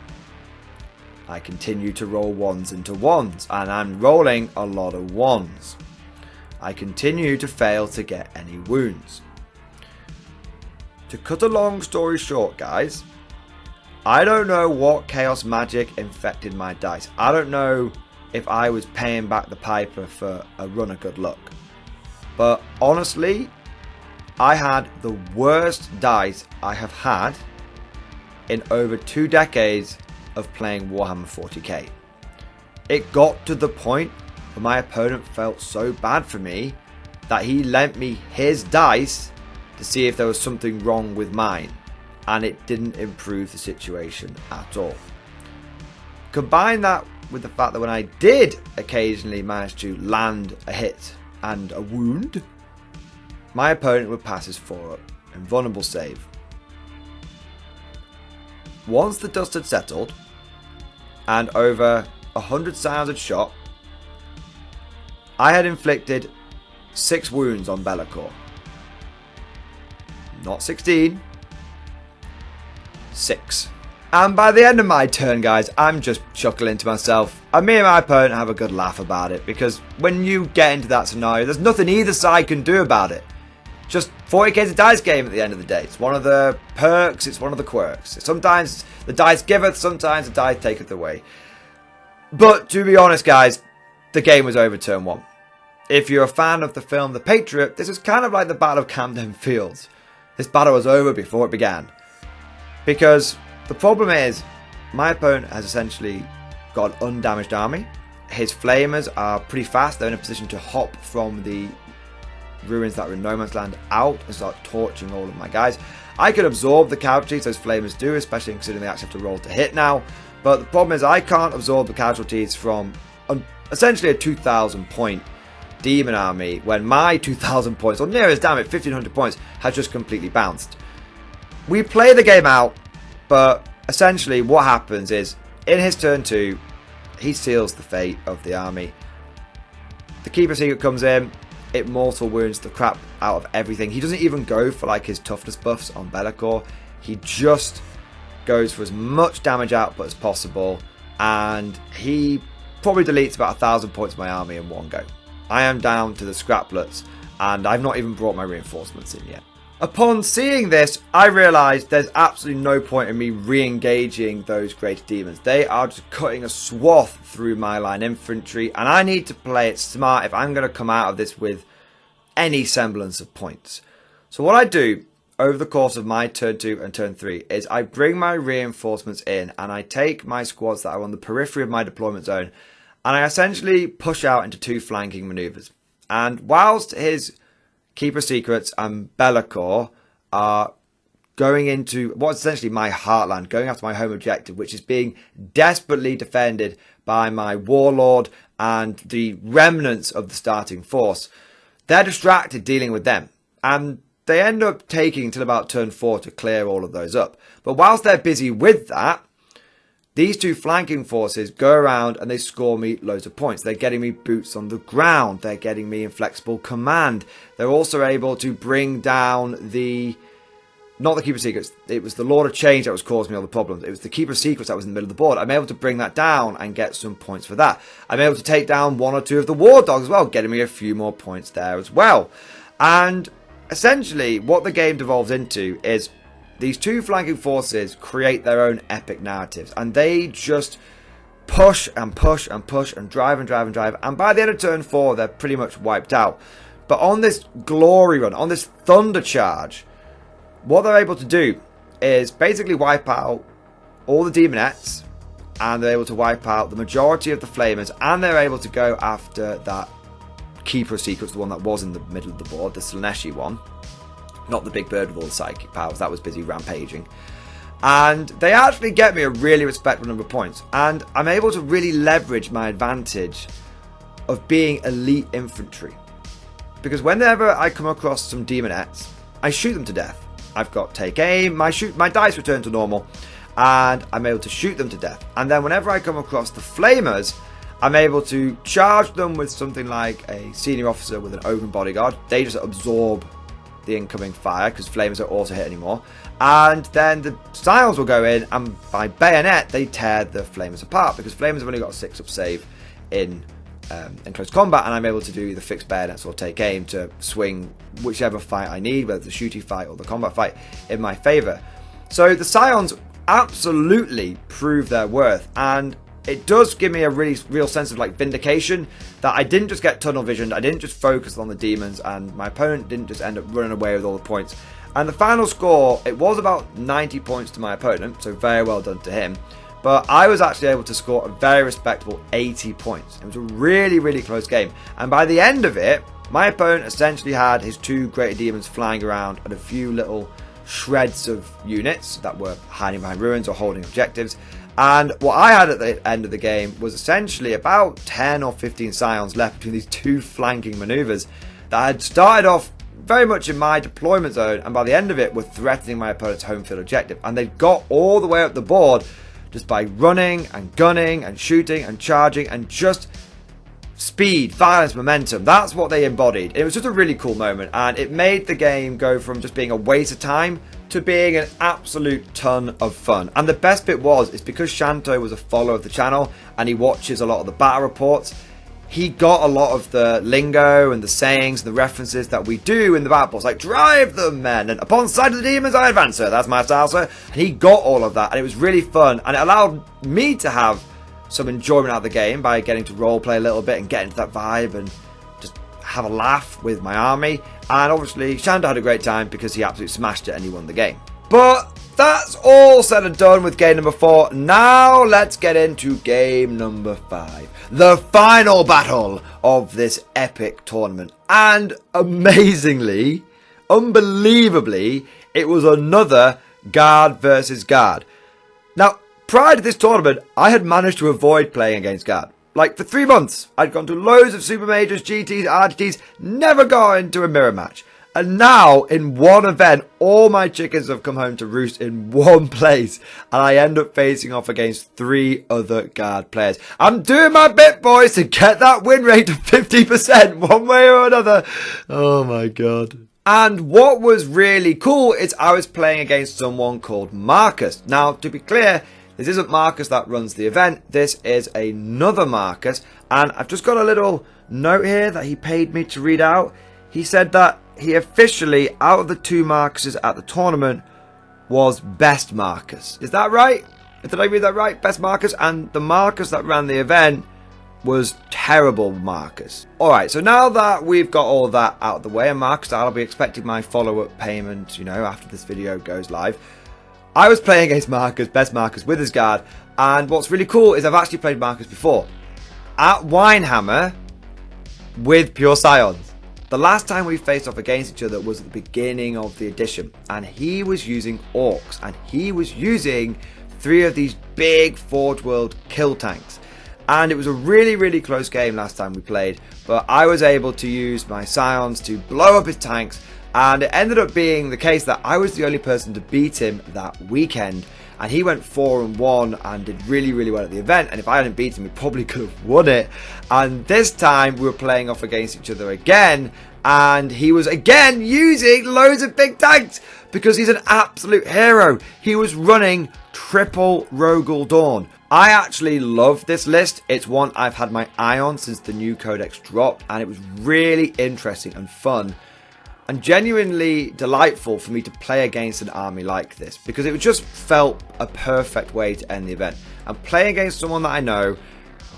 I continue to roll 1s into 1s, and I'm rolling a lot of 1s. I continue to fail to get any wounds. To cut a long story short, guys, I don't know what chaos magic infected my dice. I don't know if I was paying back the piper for a run of good luck. But honestly, I had the worst dice I have had in over 2 decades of playing Warhammer 40k. It got to the point where my opponent felt so bad for me that he lent me his dice to see if there was something wrong with mine, and it didn't improve the situation at all. Combine that with the fact that when I did occasionally manage to land a hit and a wound, my opponent would pass his 4-up invulnerable save. Once the dust had settled and over 100 Scions had shot, I had inflicted 6 wounds on Be'lakor. Not 16, 6. And by the end of my turn, guys, I'm just chuckling to myself. And me and my opponent have a good laugh about it, because when you get into that scenario, there's nothing either side can do about it. Just 40k's a dice game at the end of the day. It's one of the perks, it's one of the quirks. Sometimes the dice giveth, sometimes the dice taketh away. But to be honest, guys, the game was over turn 1. If you're a fan of the film The Patriot, this is kind of like the Battle of Camden Fields. This battle was over before it began. Because the problem is, my opponent has essentially got an undamaged army. His flamers are pretty fast. They're in a position to hop from the ruins that are in no man's land out and start torching all of my guys. I could absorb the casualties those flamers do, especially considering they actually have to roll to hit now. But the problem is I can't absorb the casualties from essentially a 2,000 point demon army when my 2,000 points, or near as damn it, 1,500 points, has just completely bounced. We play the game out, but essentially what happens is, in his turn 2, he seals the fate of the army. The Keeper Secret comes in, it mortal wounds the crap out of everything. He doesn't even go for like his toughness buffs on Be'lakor. He just goes for as much damage output as possible, and he probably deletes about 1,000 points of my army in one go. I am down to the scraplets, and I've not even brought my reinforcements in yet. Upon seeing this, I realised there's absolutely no point in me re-engaging those greater demons. They are just cutting a swath through my line infantry, and I need to play it smart if I'm going to come out of this with any semblance of points. So what I do over the course of my turn 2 and turn 3 is I bring my reinforcements in, and I take my squads that are on the periphery of my deployment zone, and I essentially push out into 2 flanking manoeuvres. And whilst his Keeper Secrets and Be'lakor are going into what's essentially my heartland, going after my home objective, which is being desperately defended by my Warlord and the remnants of the starting force, they're distracted dealing with them. And they end up taking until about turn 4 to clear all of those up. But whilst they're busy with that, these 2 flanking forces go around and they score me loads of points. They're getting me boots on the ground. They're getting me inflexible command. They're also able to bring down not the Keeper Secrets. It was the Lord of Change that was causing me all the problems. It was the Keeper Secrets that was in the middle of the board. I'm able to bring that down and get some points for that. I'm able to take down 1 or 2 of the War Dogs as well, getting me a few more points there as well. And essentially what the game devolves into is these 2 flanking forces create their own epic narratives, and they just push and push and push and drive and drive and drive, and by the end of turn 4 they're pretty much wiped out. But on this glory run, on this thunder charge, what they're able to do is basically wipe out all the demonettes, and they're able to wipe out the majority of the flamers, and they're able to go after that Keeper Secrets, the one that was in the middle of the board, the Slaaneshi one. Not the big bird with all the psychic powers, that was busy rampaging. And they actually get me a really respectable number of points. And I'm able to really leverage my advantage of being elite infantry. Because whenever I come across some demonettes, I shoot them to death. I've got take aim, my dice return to normal, and I'm able to shoot them to death. And then whenever I come across the flamers, I'm able to charge them with something like a senior officer with an Ogryn bodyguard. They just absorb the incoming fire because flamers don't auto hit anymore, and then the Scions will go in, and by bayonet they tear the flamers apart, because flamers have only got a 6-up save in close combat, and I'm able to do either fixed bayonets or take aim to swing whichever fight I need, whether it's the shooty fight or the combat fight, in my favour. So the Scions absolutely prove their worth, and it does give me a really real sense of like vindication that I didn't just get tunnel visioned, I didn't just focus on the demons, and my opponent didn't just end up running away with all the points. And the final score, it was about 90 points to my opponent, so very well done to him. But I was actually able to score a very respectable 80 points. It was a really, really close game. And by the end of it, my opponent essentially had his 2 greater demons flying around and a few little shreds of units that were hiding behind ruins or holding objectives. And what I had at the end of the game was essentially about 10 or 15 Scions left between these 2 flanking manoeuvres that had started off very much in my deployment zone, and by the end of it were threatening my opponent's home field objective. And they got all the way up the board just by running and gunning and shooting and charging and just speed, violence, momentum. That's what they embodied. It was just a really cool moment, and it made the game go from just being a waste of time to being an absolute ton of fun. And the best bit was, is because Shanto was a follower of the channel and he watches a lot of the battle reports, he got a lot of the lingo and the sayings and the references that we do in the battle reports, like drive them men, and upon sight of the demons I advance, sir. That's my style, sir. And he got all of that, and it was really fun, and it allowed me to have some enjoyment out of the game by getting to roleplay a little bit and get into that vibe and just have a laugh with my army. And obviously Shanto had a great time because he absolutely smashed it and he won the game. But That's all said and done with game number 4. Now let's get into game number 5. The final battle of this epic tournament. And amazingly, unbelievably, it was another guard versus guard. Now, prior to this tournament, I had managed to avoid playing against guard. Like, for 3 months, I'd gone to loads of Super Majors, GTs, RTTs, never got into a mirror match. And now, in one event, all my chickens have come home to roost in one place. And I end up facing off against 3 other guard players. I'm doing my bit, boys, to get that win rate to 50% one way or another. Oh my god. And what was really cool is I was playing against someone called Marcus. Now, to be clear, this isn't Marcus that runs the event. This is another Marcus. And I've just got a little note here that he paid me to read out. He said that he officially, out of the 2 Marcuses at the tournament, was best Marcus. Is that right? Did I read that right? Best Marcus? And the Marcus that ran the event was terrible Marcus. Alright, so now that we've got all that out of the way, and Marcus, I'll be expecting my follow-up payment, you know, after this video goes live. I was playing against Marcus, best Marcus, with his guard, and what's really cool is I've actually played Marcus before. At Warhammer, with Pure Scions. The last time we faced off against each other was at the beginning of the edition, and he was using orcs, and he was using 3 of these big Forge World kill tanks. And it was a really, really close game last time we played, but I was able to use my Scions to blow up his tanks, and it ended up being the case that I was the only person to beat him that weekend, and he went 4-1 and did really, really well at the event, and if I hadn't beaten him, he probably could have won it. And this time we were playing off against each other again, and he was again using loads of big tanks because he's an absolute hero. He was running triple Rogel Dawn. I actually love this list. It's one I've had my eye on since the new codex dropped, and it was really interesting and fun and genuinely delightful for me to play against an army like this, because it just felt a perfect way to end the event. And playing against someone that I know,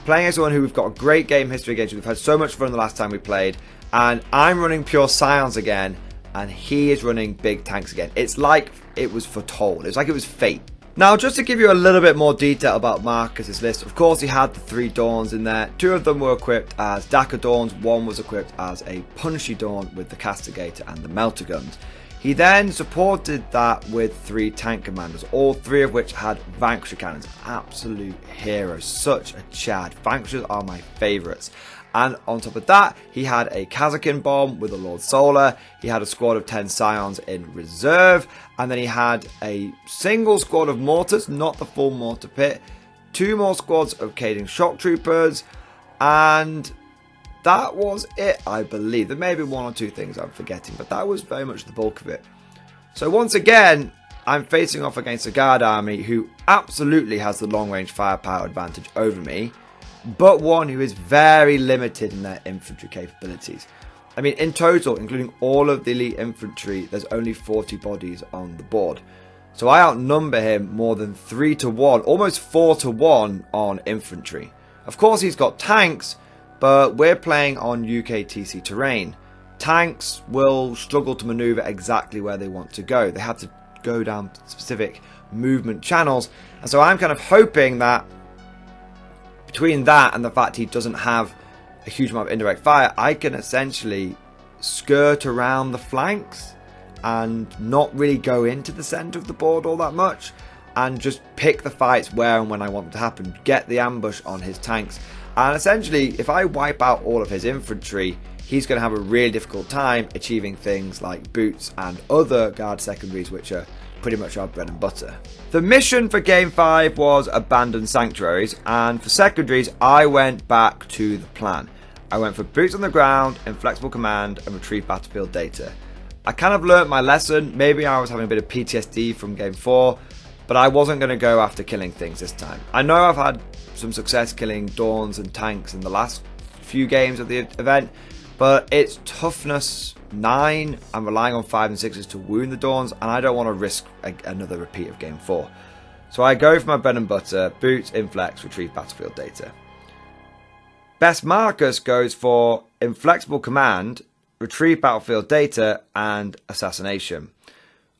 playing against someone who we've got a great game history against, we've had so much fun the last time we played, and I'm running Pure Scions again, and he is running big tanks again. It's like it was foretold. It's like it was fate. Now, just to give you a little bit more detail about Marcus's list, of course he had the 3 Dawns in there. 2 of them were equipped as Dagger Dawns, 1 was equipped as a Punchy Dawn with the Castigator and the Melter Guns. He then supported that with 3 tank commanders, all 3 of which had Vanquisher cannons. Absolute heroes, such a Chad. Vanquishers are my favourites. And on top of that, he had a Kazakin bomb with a Lord Solar. He had a squad of 10 Scions in reserve. And then he had a single squad of mortars, not the full mortar pit. 2 more squads of Cading Shock Troopers. And that was it, I believe. There may be 1 or 2 things I'm forgetting, but that was very much the bulk of it. So once again, I'm facing off against a guard army who absolutely has the long-range firepower advantage over me, but one who is very limited in their infantry capabilities. I mean, in total, including all of the elite infantry, there's only 40 bodies on the board. So I outnumber him more than 3-1, almost 4-1 on infantry. Of course, he's got tanks, but we're playing on UKTC terrain. Tanks will struggle to maneuver exactly where they want to go. They have to go down specific movement channels. And so I'm kind of hoping that between that and the fact he doesn't have a huge amount of indirect fire, I can essentially skirt around the flanks and not really go into the center of the board all that much, and just pick the fights where and when I want them to happen, get the ambush on his tanks. And essentially, if I wipe out all of his infantry, he's going to have a really difficult time achieving things like boots and other guard secondaries, which are pretty much our bread and butter. The mission for Game 5 was Abandoned Sanctuaries, and for secondaries, I went back to the plan. I went for boots on the ground, inflexible command, and retrieve battlefield data. I kind of learnt my lesson. Maybe I was having a bit of PTSD from Game 4, but I wasn't going to go after killing things this time. I know I've had some success killing Dawns and tanks in the last few games of the event, but it's toughness 9. I'm relying on 5 and 6s to wound the Dawns, and I don't want to risk another repeat of Game 4. So I go for my bread and butter, boots, inflex, retrieve battlefield data. Best Marcus goes for inflexible command, retrieve battlefield data, and assassination.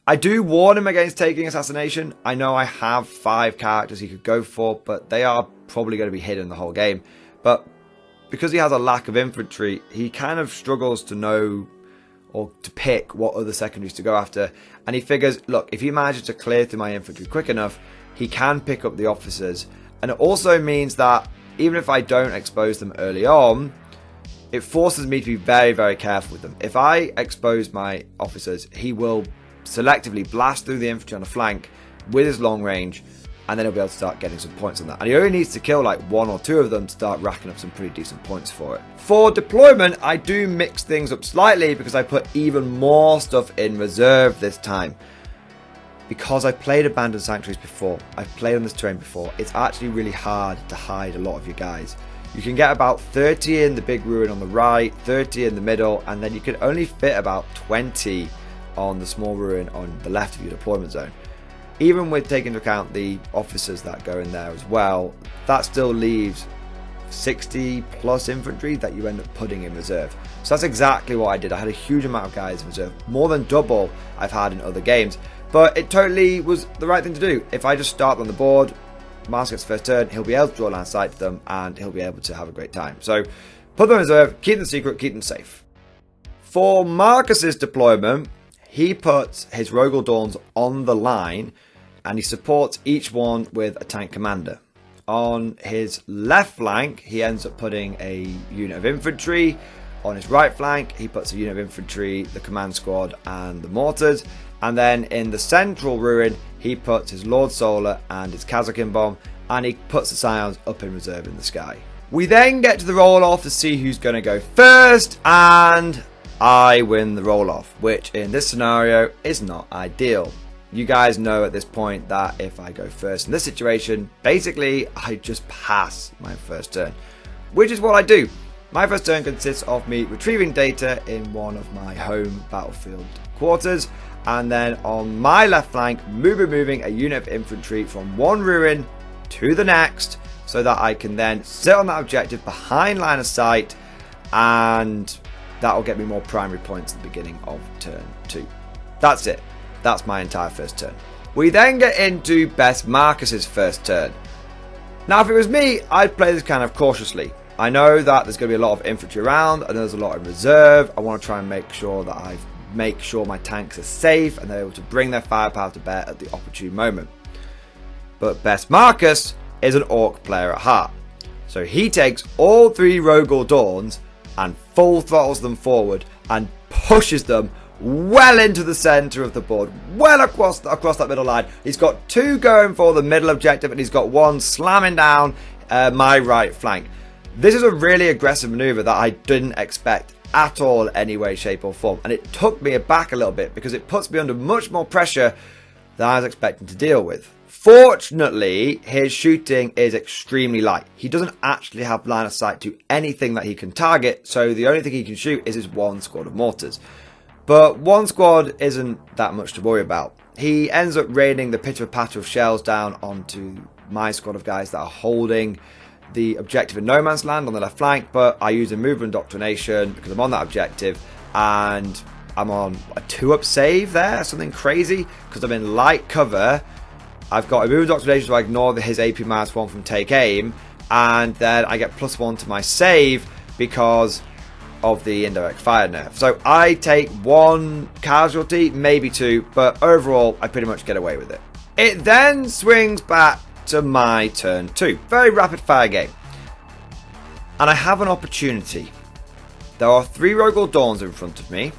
I do warn him against taking Assassination. I know I have 5 characters he could go for, but they are probably going to be hidden the whole game. But because he has a lack of infantry, he kind of struggles to know or to pick what other secondaries to go after. And he figures, look, if he manages to clear through my infantry quick enough, he can pick up the officers. And it also means that even if I don't expose them early on, it forces me to be very, very careful with them. If I expose my officers, he will selectively blast through the infantry on the flank with his long range, and then he'll be able to start getting some points on that. And he only needs to kill like 1 or 2 of them to start racking up some pretty decent points for it. For deployment, I do mix things up slightly because I put even more stuff in reserve this time. Because I've played Abandoned Sanctuaries before, I've played on this terrain before, it's actually really hard to hide a lot of your guys. You can get about 30 in the big ruin on the right, 30 in the middle, and then you can only fit about 20 on the small ruin on the left of your deployment zone. Even with taking into account the officers that go in there as well, that still leaves 60 plus infantry that you end up putting in reserve. So that's exactly what I did. I had a huge amount of guys in reserve, more than double I've had in other games. But it totally was the right thing to do. If I just start on the board, Mars gets first turn, he'll be able to draw line of sight to them, and he'll be able to have a great time. So put them in reserve, keep them secret, keep them safe. For Marcus's deployment, he puts his Rogel Dawns on the line, and he supports each one with a tank commander. On his left flank, he ends up putting a unit of infantry. On his right flank, he puts a unit of infantry, the command squad, and the mortars. And then in the central ruin, he puts his Lord Solar and his Kazakin Bomb, and he puts the Scions up in reserve in the sky. We then get to the roll-off to see who's going to go first, and I win the roll-off, which in this scenario is not ideal. You guys know at this point that if I go first in this situation, basically I just pass my first turn, which is what I do. My first turn consists of me retrieving data in one of my home battlefield quarters, and then on my left flank, moving a unit of infantry from one ruin to the next, so that I can then sit on that objective behind line of sight, and that will get me more primary points at the beginning of turn 2. That's it. That's my entire first turn. We then get into Best Marcus's first turn. Now, if it was me, I'd play this kind of cautiously. I know that there's going to be a lot of infantry around, and there's a lot in reserve. I want to try and make sure that make sure my tanks are safe and they're able to bring their firepower to bear at the opportune moment. But Best Marcus is an orc player at heart. So he takes all 3 Rogel Dawns and full throttles them forward and pushes them well into the centre of the board, well across that middle line. He's got 2 going for the middle objective, and he's got 1 slamming down my right flank. This is a really aggressive manoeuvre that I didn't expect at all, any way, shape or form, and it took me aback a little bit because it puts me under much more pressure than I was expecting to deal with. Fortunately, his shooting is extremely light. He doesn't actually have line of sight to anything that he can target, so the only thing he can shoot is his 1 squad of mortars. But 1 squad isn't that much to worry about. He ends up raining the pitter patter of shells down onto my squad of guys that are holding the objective in no man's land on the left flank, but I use a movement indoctrination because I'm on that objective, and I'm on a 2-up save there, something crazy, because I'm in light cover. I've got a movement indoctrination so I ignore his AP -1 from take aim, and then I get +1 to my save because of the indirect fire nerf. So I take 1 casualty, maybe 2, but overall I pretty much get away with it. It then swings back to my turn 2. Very rapid fire game. And I have an opportunity. There are 3 Rogel Dawns in front of me.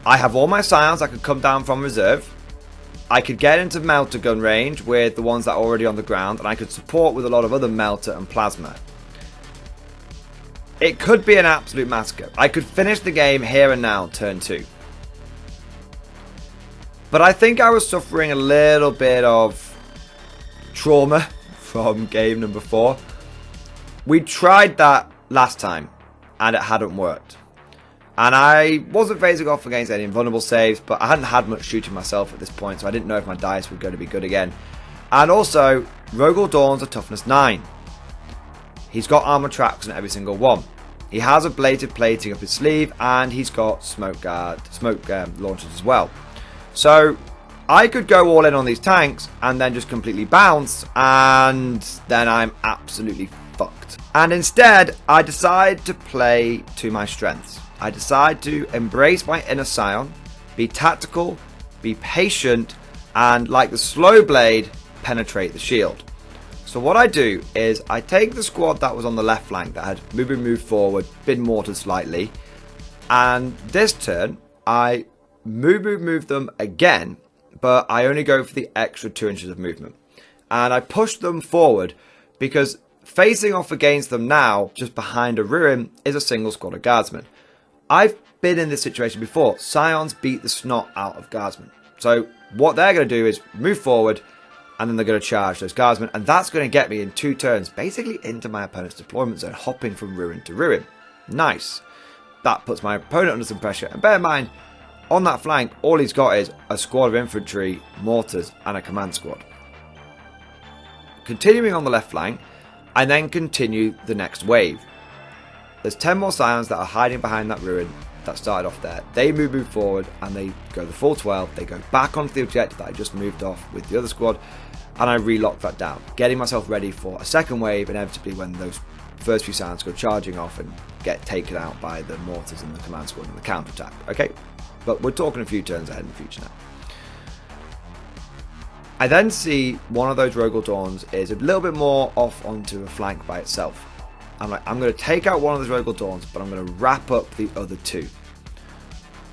I have all my Scions that could come down from reserve. I could get into melter gun range with the ones that are already on the ground, and I could support with a lot of other melter and plasma. It could be an absolute massacre. I could finish the game here and now, turn 2. But I think I was suffering a little bit of trauma from game number 4. We tried that last time and it hadn't worked. And I wasn't facing off against any invulnerable saves, but I hadn't had much shooting myself at this point, so I didn't know if my dice were going to be good again. And also, Rogel Dawns are toughness 9. He's got armor tracks on every single one. He has a bladed plating up his sleeve, and he's got smoke launchers as well. So I could go all in on these tanks and then just completely bounce, and then I'm absolutely fucked. And instead, I decide to play to my strengths. I decide to embrace my inner scion, be tactical, be patient, and like the slow blade, penetrate the shield. So what I do is I take the squad that was on the left flank that had moved forward, been mortared slightly, and this turn I move them again, but I only go for the extra 2 inches of movement. And I push them forward because facing off against them now, just behind a ruin, is a single squad of guardsmen. I've been in this situation before. Scions beat the snot out of guardsmen. So what they're going to do is move forward, and then they're going to charge those guardsmen, and that's going to get me in 2 turns, basically into my opponent's deployment zone, hopping from ruin to ruin. Nice. That puts my opponent under some pressure, and bear in mind, on that flank, all he's got is a squad of infantry, mortars, and a command squad. Continuing on the left flank, I then continue the next wave. There's 10 more Scions that are hiding behind that ruin that started off there. They move forward, and they go the full 12. They go back onto the objective that I just moved off with the other squad, and I relock that down, getting myself ready for a second wave, inevitably when those first few Scions go charging off and get taken out by the mortars and the command squad and the counter-attack. Okay, but we're talking a few turns ahead in the future now. I then see one of those Rogel Dawns is a little bit more off onto a flank by itself. I'm like, I'm going to take out one of those Rogel Dawns, but I'm going to wrap up the other 2.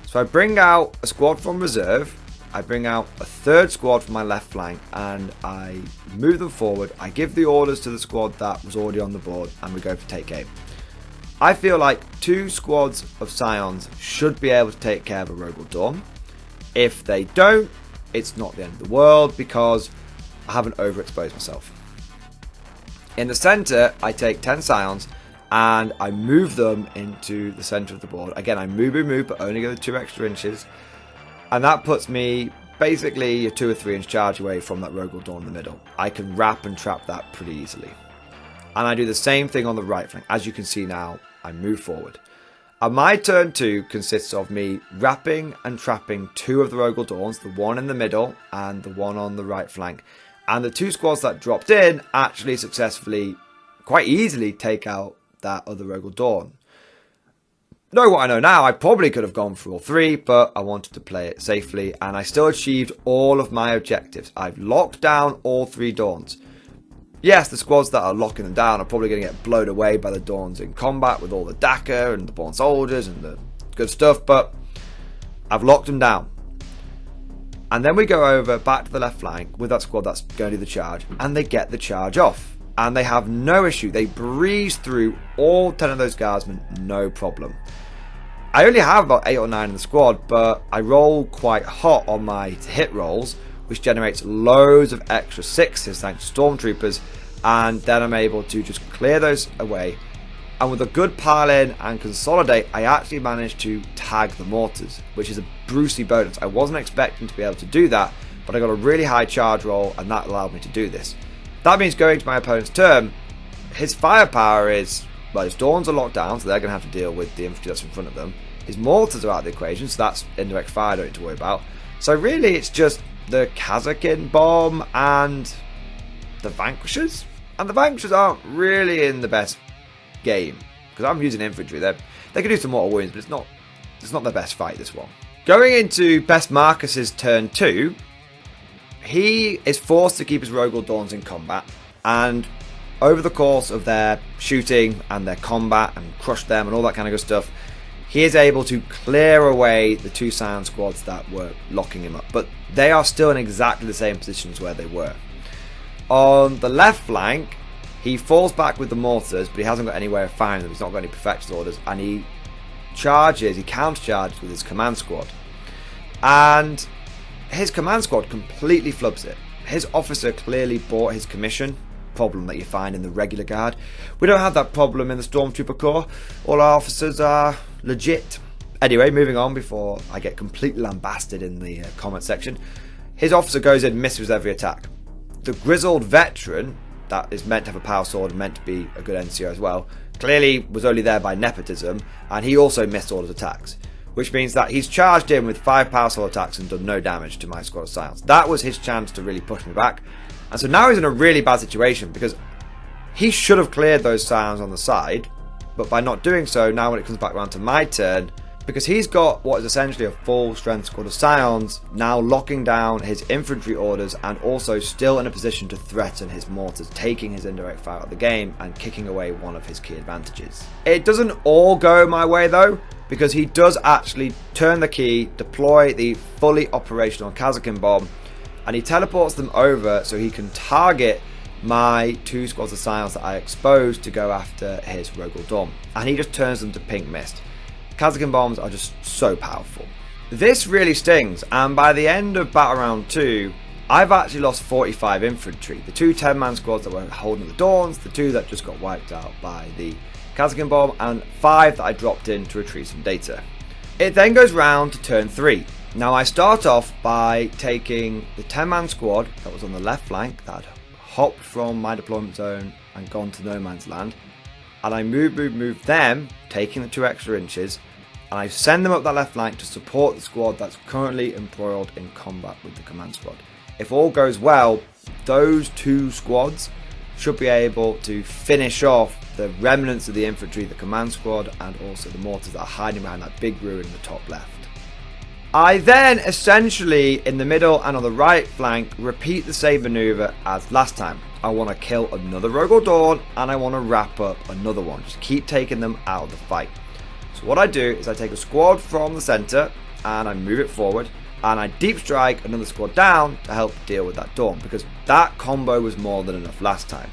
So I bring out a squad from reserve, I bring out a 3rd squad from my left flank, and I move them forward. I give the orders to the squad that was already on the board, and we go for take aim. I feel like 2 squads of Scions should be able to take care of a Rogel Dawn. If they don't, it's not the end of the world, because I haven't overexposed myself. In the center, I take 10 Scions and I move them into the center of the board. Again, I move, but only go the 2 extra inches. And that puts me basically a 2 or 3 inch charge away from that Rogel Dawn in the middle. I can wrap and trap that pretty easily. And I do the same thing on the right flank. As you can see now, I move forward. And my turn 2 consists of me wrapping and trapping 2 of the Rogel Dawns, the one in the middle and the one on the right flank. And the 2 squads that dropped in actually successfully, quite easily, take out that other Rogel Dawn. Know what I know now, I probably could have gone for all 3, but I wanted to play it safely, and I still achieved all of my objectives. I've locked down all 3 Dawns. Yes, the squads that are locking them down are probably going to get blown away by the Dawns in combat with all the Daka and the Born Soldiers and the good stuff, but I've locked them down. And then we go over back to the left flank with that squad that's going to do the charge, and they get the charge off. And they have no issue. They breeze through all 10 of those guardsmen, no problem. I only have about 8 or 9 in the squad, but I roll quite hot on my hit rolls, which generates loads of extra 6s thanks to Stormtroopers, and then I'm able to just clear those away. And with a good pile in and consolidate, I actually managed to tag the mortars, which is a Brucey bonus. I wasn't expecting to be able to do that, but I got a really high charge roll, and that allowed me to do this. That means going to my opponent's turn, his firepower is, well, his Dawns are locked down, so they're going to have to deal with the infantry that's in front of them. His mortars are out of the equation, so that's indirect fire I don't need to worry about. So really it's just the Kazakin bomb and the Vanquishers. And the Vanquishers aren't really in the best game, because I'm using infantry. They can do some mortal wounds, but it's not their best fight, this one. Going into Best Marcus's turn 2, he is forced to keep his Rogel Dawns in combat, and over the course of their shooting and their combat and crush them and all that kind of good stuff, he is able to clear away the 2 Scion squads that were locking him up, but they are still in exactly the same positions where they were. On the left flank, he falls back with the mortars, but he hasn't got anywhere of firing them. He's not got any perfected orders, and he counter-charges with his command squad. And his command squad completely flubs it. His officer clearly bought his commission, problem that you find in the regular guard. We don't have that problem in the Stormtrooper Corps. All our officers are legit. Anyway, moving on before I get completely lambasted in the comment section. His officer goes in and misses every attack. The grizzled veteran, that is meant to have a power sword and meant to be a good NCO as well, clearly was only there by nepotism, and he also missed all his attacks. which means that he's charged in with 5 power soul attacks and done no damage to my squad of Scions. That was his chance to really push me back. And so now he's in a really bad situation because he should have cleared those Scions on the side, but by not doing so, now when it comes back around to my turn, because he's got what is essentially a full strength squad of Scions, now locking down his infantry orders and also still in a position to threaten his mortars, taking his indirect fire out of the game and kicking away one of his key advantages. It doesn't all go my way though, because he does actually turn the key, deploy the fully operational Kazakin bomb, and he teleports them over so he can target my 2 squads of Scions that I exposed to go after his Rogel Dawn, and he just turns them to pink mist. Kazakin bombs are just so powerful. This really stings, and by the end of battle round 2, I've actually lost 45 infantry. The 2 10-man squads that were holding the Dawns, the 2 that just got wiped out by the Kazakin bomb, and 5 that I dropped in to retrieve some data. It then goes round to turn 3. Now I start off by taking the 10-man squad that was on the left flank that had hopped from my deployment zone and gone to no man's land, and I move them, taking the 2 extra inches, and I send them up that left flank to support the squad that's currently embroiled in combat with the command squad. If all goes well, those 2 squads should be able to finish off the remnants of the infantry, the command squad, and also the mortars that are hiding behind that big ruin in the top left. I then essentially, in the middle and on the right flank, repeat the same maneuver as last time. I want to kill another Rogel Dawn and I want to wrap up another one. Just keep taking them out of the fight. So what I do is I take a squad from the centre and I move it forward, and I deep strike another squad down to help deal with that Dawn, because that combo was more than enough last time.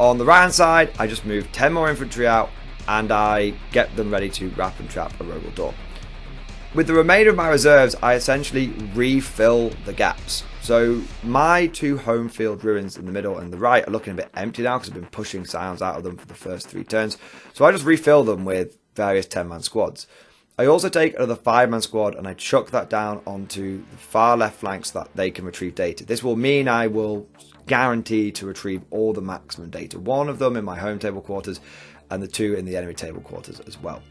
On the right hand side, I just move 10 more infantry out and I get them ready to wrap and trap a Rogel Dawn. With the remainder of my reserves, I essentially refill the gaps. So my 2 home field ruins in the middle and the right are looking a bit empty now because I've been pushing Scions out of them for the first 3 turns. So I just refill them with various 10-man squads. I also take another 5-man squad and I chuck that down onto the far left flanks so that they can retrieve data. This will mean I will guarantee to retrieve all the maximum data. 1 of them in my home table quarters and the 2 in the enemy table quarters as well.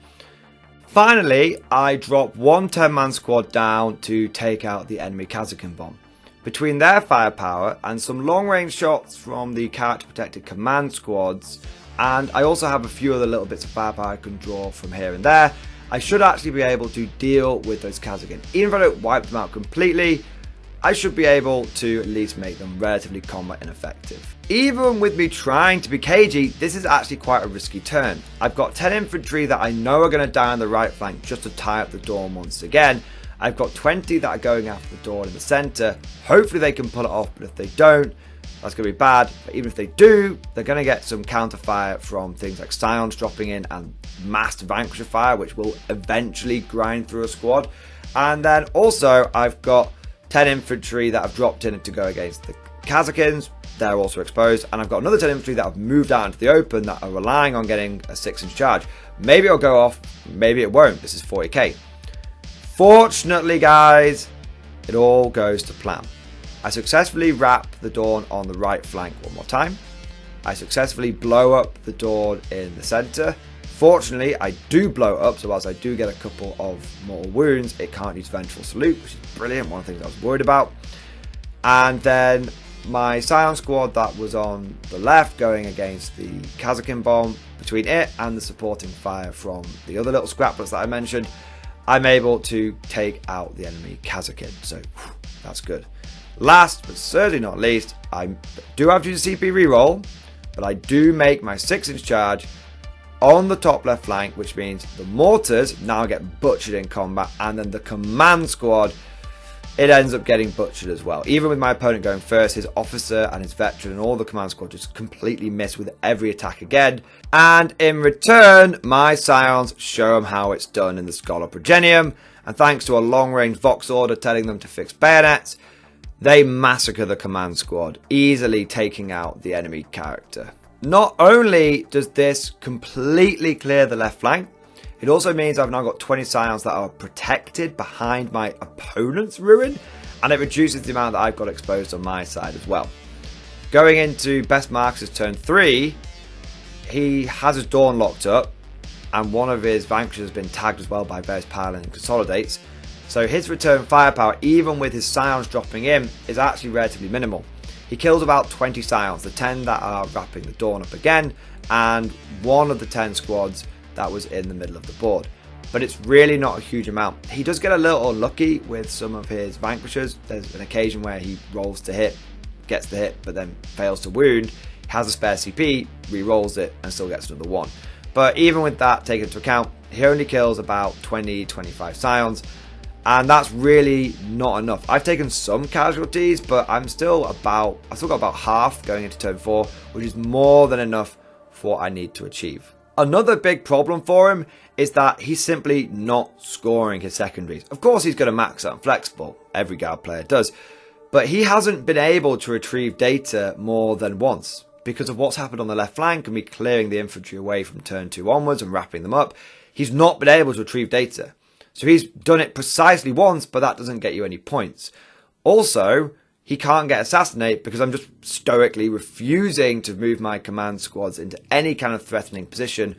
Finally, I drop 1 10-man squad down to take out the enemy Kazakin bomb. Between their firepower and some long-range shots from the character-protected command squads, and I also have a few other little bits of firepower I can draw from here and there, I should actually be able to deal with those Kazakin. Even if I don't wipe them out completely, I should be able to at least make them relatively combat ineffective. Even with me trying to be cagey, this is actually quite a risky turn. I've got 10 infantry that I know are going to die on the right flank just to tie up the Dawn once again. I've got 20 that are going after the Dawn in the centre. Hopefully they can pull it off, but if they don't, that's going to be bad. But even if they do, they're going to get some counter fire from things like Scions dropping in and massed Vanquisher fire, which will eventually grind through a squad. And then also I've got 10 infantry that have dropped in to go against the Kazakins. They're also exposed, and I've got another 10 infantry that have moved out into the open that are relying on getting a 6-inch charge. Maybe it'll go off, maybe it won't. This is 40k. Fortunately, guys, it all goes to plan. I successfully wrap the Dawn on the right flank one more time. I successfully blow up the Dawn in the centre. Fortunately, I do blow up, so whilst I do get a couple of mortal wounds, it can't use Vengeful Salute, which is brilliant, one of the things I was worried about. And then my Scion squad that was on the left going against the Kazakin bomb, between it and the supporting fire from the other little scraplets that I mentioned, I'm able to take out the enemy Kazakin, so that's good. Last but certainly not least, I do have to use a CP reroll, but I do make my 6-inch charge on the top left flank, which means the mortars now get butchered in combat, and then the command squad, it ends up getting butchered as well. Even with my opponent going first, his officer and his veteran and all the command squad just completely miss with every attack again. And in return, my Scions show them how it's done in the Scholar Progenium, and thanks to a long-range Vox order telling them to fix bayonets, they massacre the command squad, easily taking out the enemy character. Not only does this completely clear the left flank, it also means I've now got 20 Scions that are protected behind my opponent's ruin, and it reduces the amount that I've got exposed on my side as well. Going into Best Marcus' turn 3, he has his Dawn locked up. and one of his vanquishers has been tagged as well by various piling and consolidates. So his return firepower, even with his Scions dropping in, is actually relatively minimal. He kills about 20 Scions, the 10 that are wrapping the Dawn up again, and one of the 10 squads that was in the middle of the board. But it's really not a huge amount. He does get a little unlucky with some of his vanquishers. There's an occasion where he rolls to hit, gets the hit, but then fails to wound, has a spare CP, re-rolls it, and still gets another one. But even with that taken into account, he only kills about 20-25 Scions, and that's really not enough. I've taken some casualties, but I've still got about half going into turn 4, which is more than enough for what I need to achieve. Another big problem for him is that he's simply not scoring his secondaries. Of course he's going to max out flexible, every guard player does, but he hasn't been able to retrieve data more than once because of what's happened on the left flank and me clearing the infantry away from turn 2 onwards and wrapping them up. He's not been able to retrieve data. So he's done it precisely once, but that doesn't get you any points. Also, he can't get assassinate because I'm just stoically refusing to move my command squads into any kind of threatening position.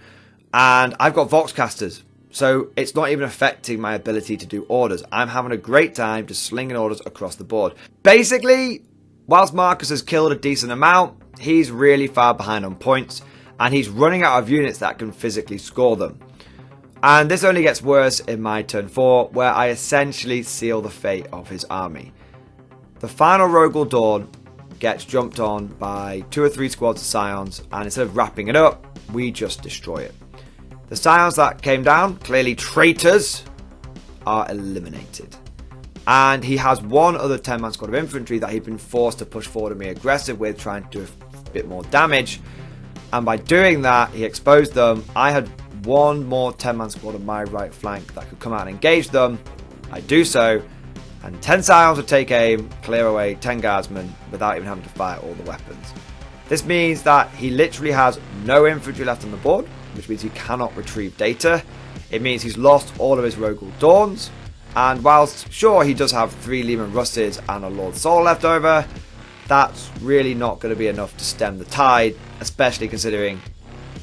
And I've got Voxcasters, so it's not even affecting my ability to do orders. I'm having a great time just slinging orders across the board. Basically, whilst Marcus has killed a decent amount, he's really far behind on points, and he's running out of units that can physically score them. And this only gets worse in my turn 4, where I essentially seal the fate of his army. The final Rogal Dawn gets jumped on by 2 or 3 squads of Scions, and instead of wrapping it up, we just destroy it. The Scions that came down, clearly traitors, are eliminated. And he has one other 10-man squad of infantry that he'd been forced to push forward and be aggressive with, trying to do a bit more damage. And by doing that, he exposed them. I had one more 10-man squad on my right flank that could come out and engage them. I do so, and 10 Scions would take aim, clear away 10 guardsmen without even having to fire all the weapons. This means that he literally has no infantry left on the board, which means he cannot retrieve data. It means he's lost all of his Rogal Dawns, and whilst sure he does have 3 Leman Russes and a Lord Soul left over, that's really not going to be enough to stem the tide, especially considering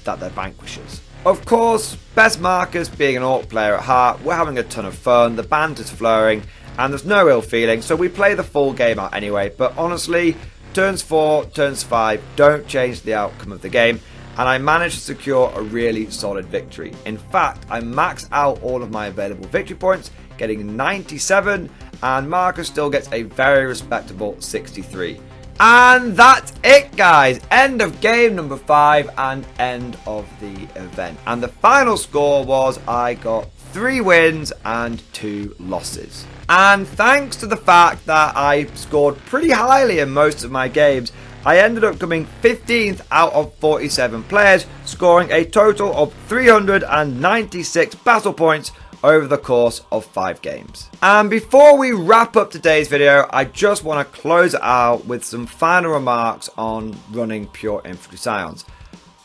that they're vanquishers. Of course, best Marcus being an Orc player at heart, we're having a ton of fun, the banter's flowing, and there's no ill feeling, so we play the full game out anyway. But honestly, turns 4, turns 5 don't change the outcome of the game, and I managed to secure a really solid victory. In fact, I maxed out all of my available victory points, getting 97, and Marcus still gets a very respectable 63. And that's it, guys. End of game number 5 and end of the event. And the final score was I got 3 wins and 2 losses. And thanks to the fact that I scored pretty highly in most of my games, I ended up coming 15th out of 47 players, scoring a total of 396 battle points over the course of 5 games. And before we wrap up today's video, I just want to close it out with some final remarks on running pure infantry Scions.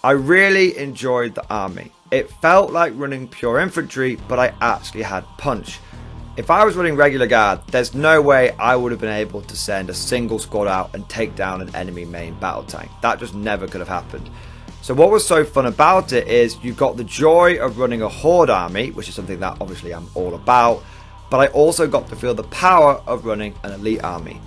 I really enjoyed the army. It felt like running pure infantry, but I actually had punch. If I was running regular guard, there's no way I would have been able to send a single squad out and take down an enemy main battle tank. That just never could have happened. So what was so fun about it is you got the joy of running a horde army, which is something that obviously I'm all about, but I also got to feel the power of running an elite army.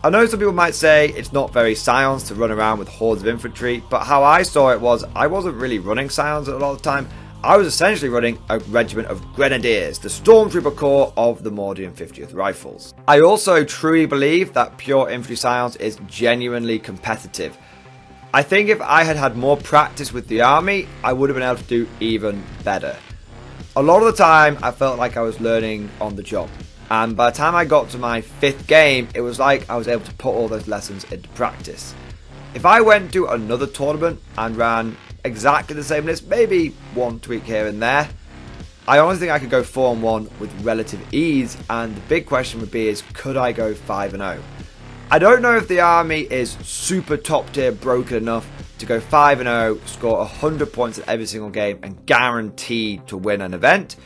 I know some people might say it's not very Scions to run around with hordes of infantry, but how I saw it was I wasn't really running Scions a lot of the time. I was essentially running a regiment of Grenadiers, the Stormtrooper Corps of the Mordian 50th Rifles. I also truly believe that pure infantry Scions is genuinely competitive. I think if I had had more practice with the army, I would have been able to do even better. A lot of the time, I felt like I was learning on the job. And by the time I got to my 5th game, it was like I was able to put all those lessons into practice. If I went to another tournament and ran exactly the same list, maybe one tweak here and there, I honestly think I could go 4-1 with relative ease. And the big question would be is, could I go 5-0? I don't know if the army is super top tier broken enough to go 5-0, score 100 points in every single game and guaranteed to win an event.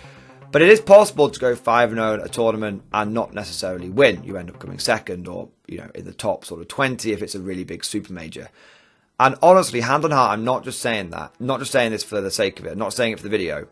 But it is possible to go 5-0 at a tournament and not necessarily win. You end up coming second or, in the top sort of 20 if it's a really big super major. And honestly, hand on heart, I'm not just saying that. I'm not just saying this for the sake of it. I'm not saying it for the video.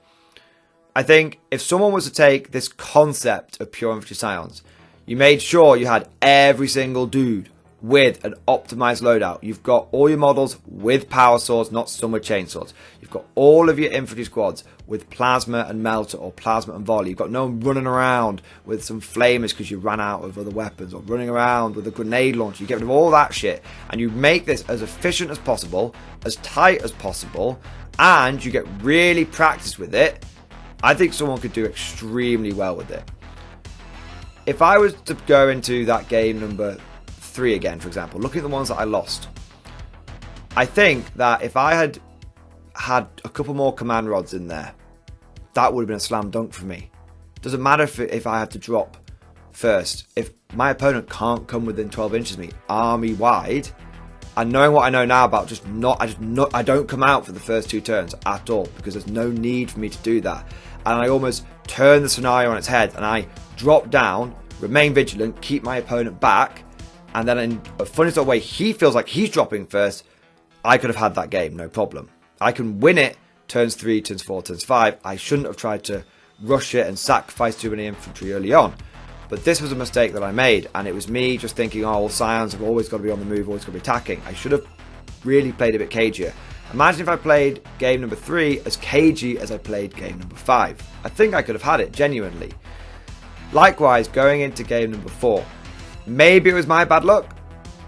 I think if someone was to take this concept of pure infantry scions, you made sure you had every single dude with an optimized loadout. You've got all your models with power swords, not some with chainswords. You've got all of your infantry squads with plasma and melter or plasma and volley. You've got no one running around with some flamers because you ran out of other weapons, or running around with a grenade launcher. You get rid of all that shit and you make this as efficient as possible, as tight as possible, and you get really practice with it. I think someone could do extremely well with it. If I was to go into that game number 3 again, for example, looking at the ones that I lost, I think that if I had had a couple more command rods in there, that would have been a slam dunk for me. Doesn't matter if I had to drop first. If my opponent can't come within 12 inches of me, army wide, and knowing what I know now about I don't come out for the first 2 turns at all, because there's no need for me to do that. And I almost turn the scenario on its head and I drop down, remain vigilant, keep my opponent back, and then in a funny sort of way, he feels like he's dropping first. I could have had that game, no problem. I can win it turns 3, turns 4, turns 5. I shouldn't have tried to rush it and sacrifice too many infantry early on. But this was a mistake that I made, and it was me just thinking, oh, well, scions have always got to be on the move, always got to be attacking. I should have really played a bit cagier. Imagine if I played game number 3 as cagey as I played game number 5. I think I could have had it, genuinely. Likewise, going into game number 4. Maybe it was my bad luck,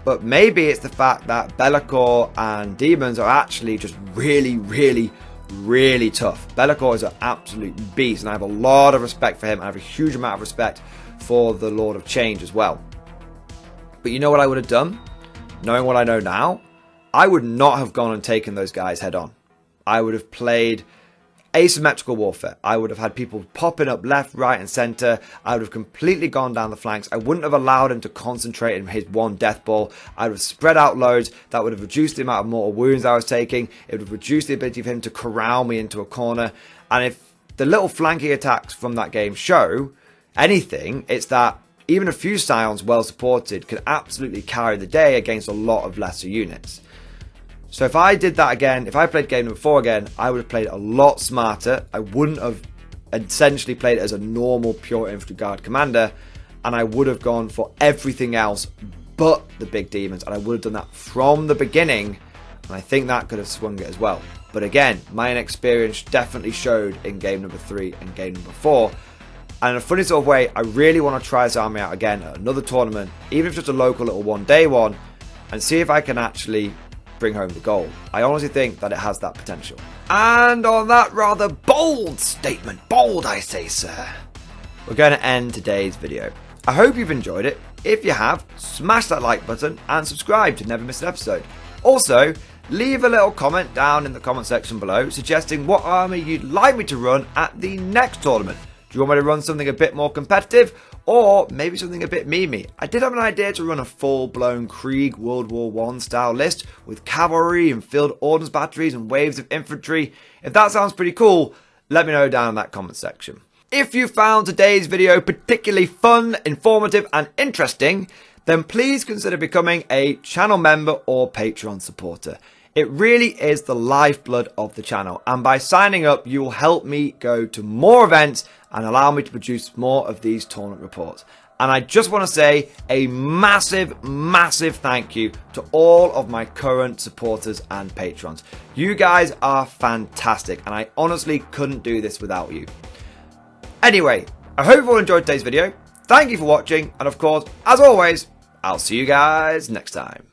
but maybe it's the fact that Be'lakor and Daemons are actually just really, really, really tough. Be'lakor is an absolute beast, and I have a lot of respect for him. I have a huge amount of respect for the Lord of Change as well. But you know what I would have done? Knowing what I know now, I would not have gone and taken those guys head on. I would have played asymmetrical warfare. I would have had people popping up left, right and centre. I would have completely gone down the flanks. I wouldn't have allowed him to concentrate in his one death ball. I would have spread out loads. That would have reduced the amount of mortal wounds I was taking. It would have reduced the ability of him to corral me into a corner. And if the little flanking attacks from that game show anything, it's that even a few scions well supported can absolutely carry the day against a lot of lesser units. So if I did that again, if I played game number 4 again, I would have played a lot smarter. I wouldn't have essentially played it as a normal pure infantry guard commander, and I would have gone for everything else but the big demons, and I would have done that from the beginning, and I think that could have swung it as well. But again, my inexperience definitely showed in game number 3 and game number 4. And in a funny sort of way, I really want to try this army out again at another tournament, even if just a local little one-day one, and see if I can actually bring home the gold. I honestly think that it has that potential. And on that rather bold statement, bold I say, sir, we're going to end today's video. I hope you've enjoyed it. If you have, smash that like button and subscribe to never miss an episode. Also, leave a little comment down in the comment section below suggesting what army you'd like me to run at the next tournament. Do you want me to run something a bit more competitive, or maybe something a bit memey? I did have an idea to run a full-blown Krieg World War I style list with cavalry and field ordnance batteries and waves of infantry. If that sounds pretty cool, let me know down in that comment section. If you found today's video particularly fun, informative and interesting, then please consider becoming a channel member or Patreon supporter. It really is the lifeblood of the channel, and by signing up you will help me go to more events and allow me to produce more of these tournament reports. And I just want to say a massive, massive thank you to all of my current supporters and patrons. You guys are fantastic, and I honestly couldn't do this without you. Anyway, I hope you all enjoyed today's video. Thank you for watching, and of course, as always, I'll see you guys next time.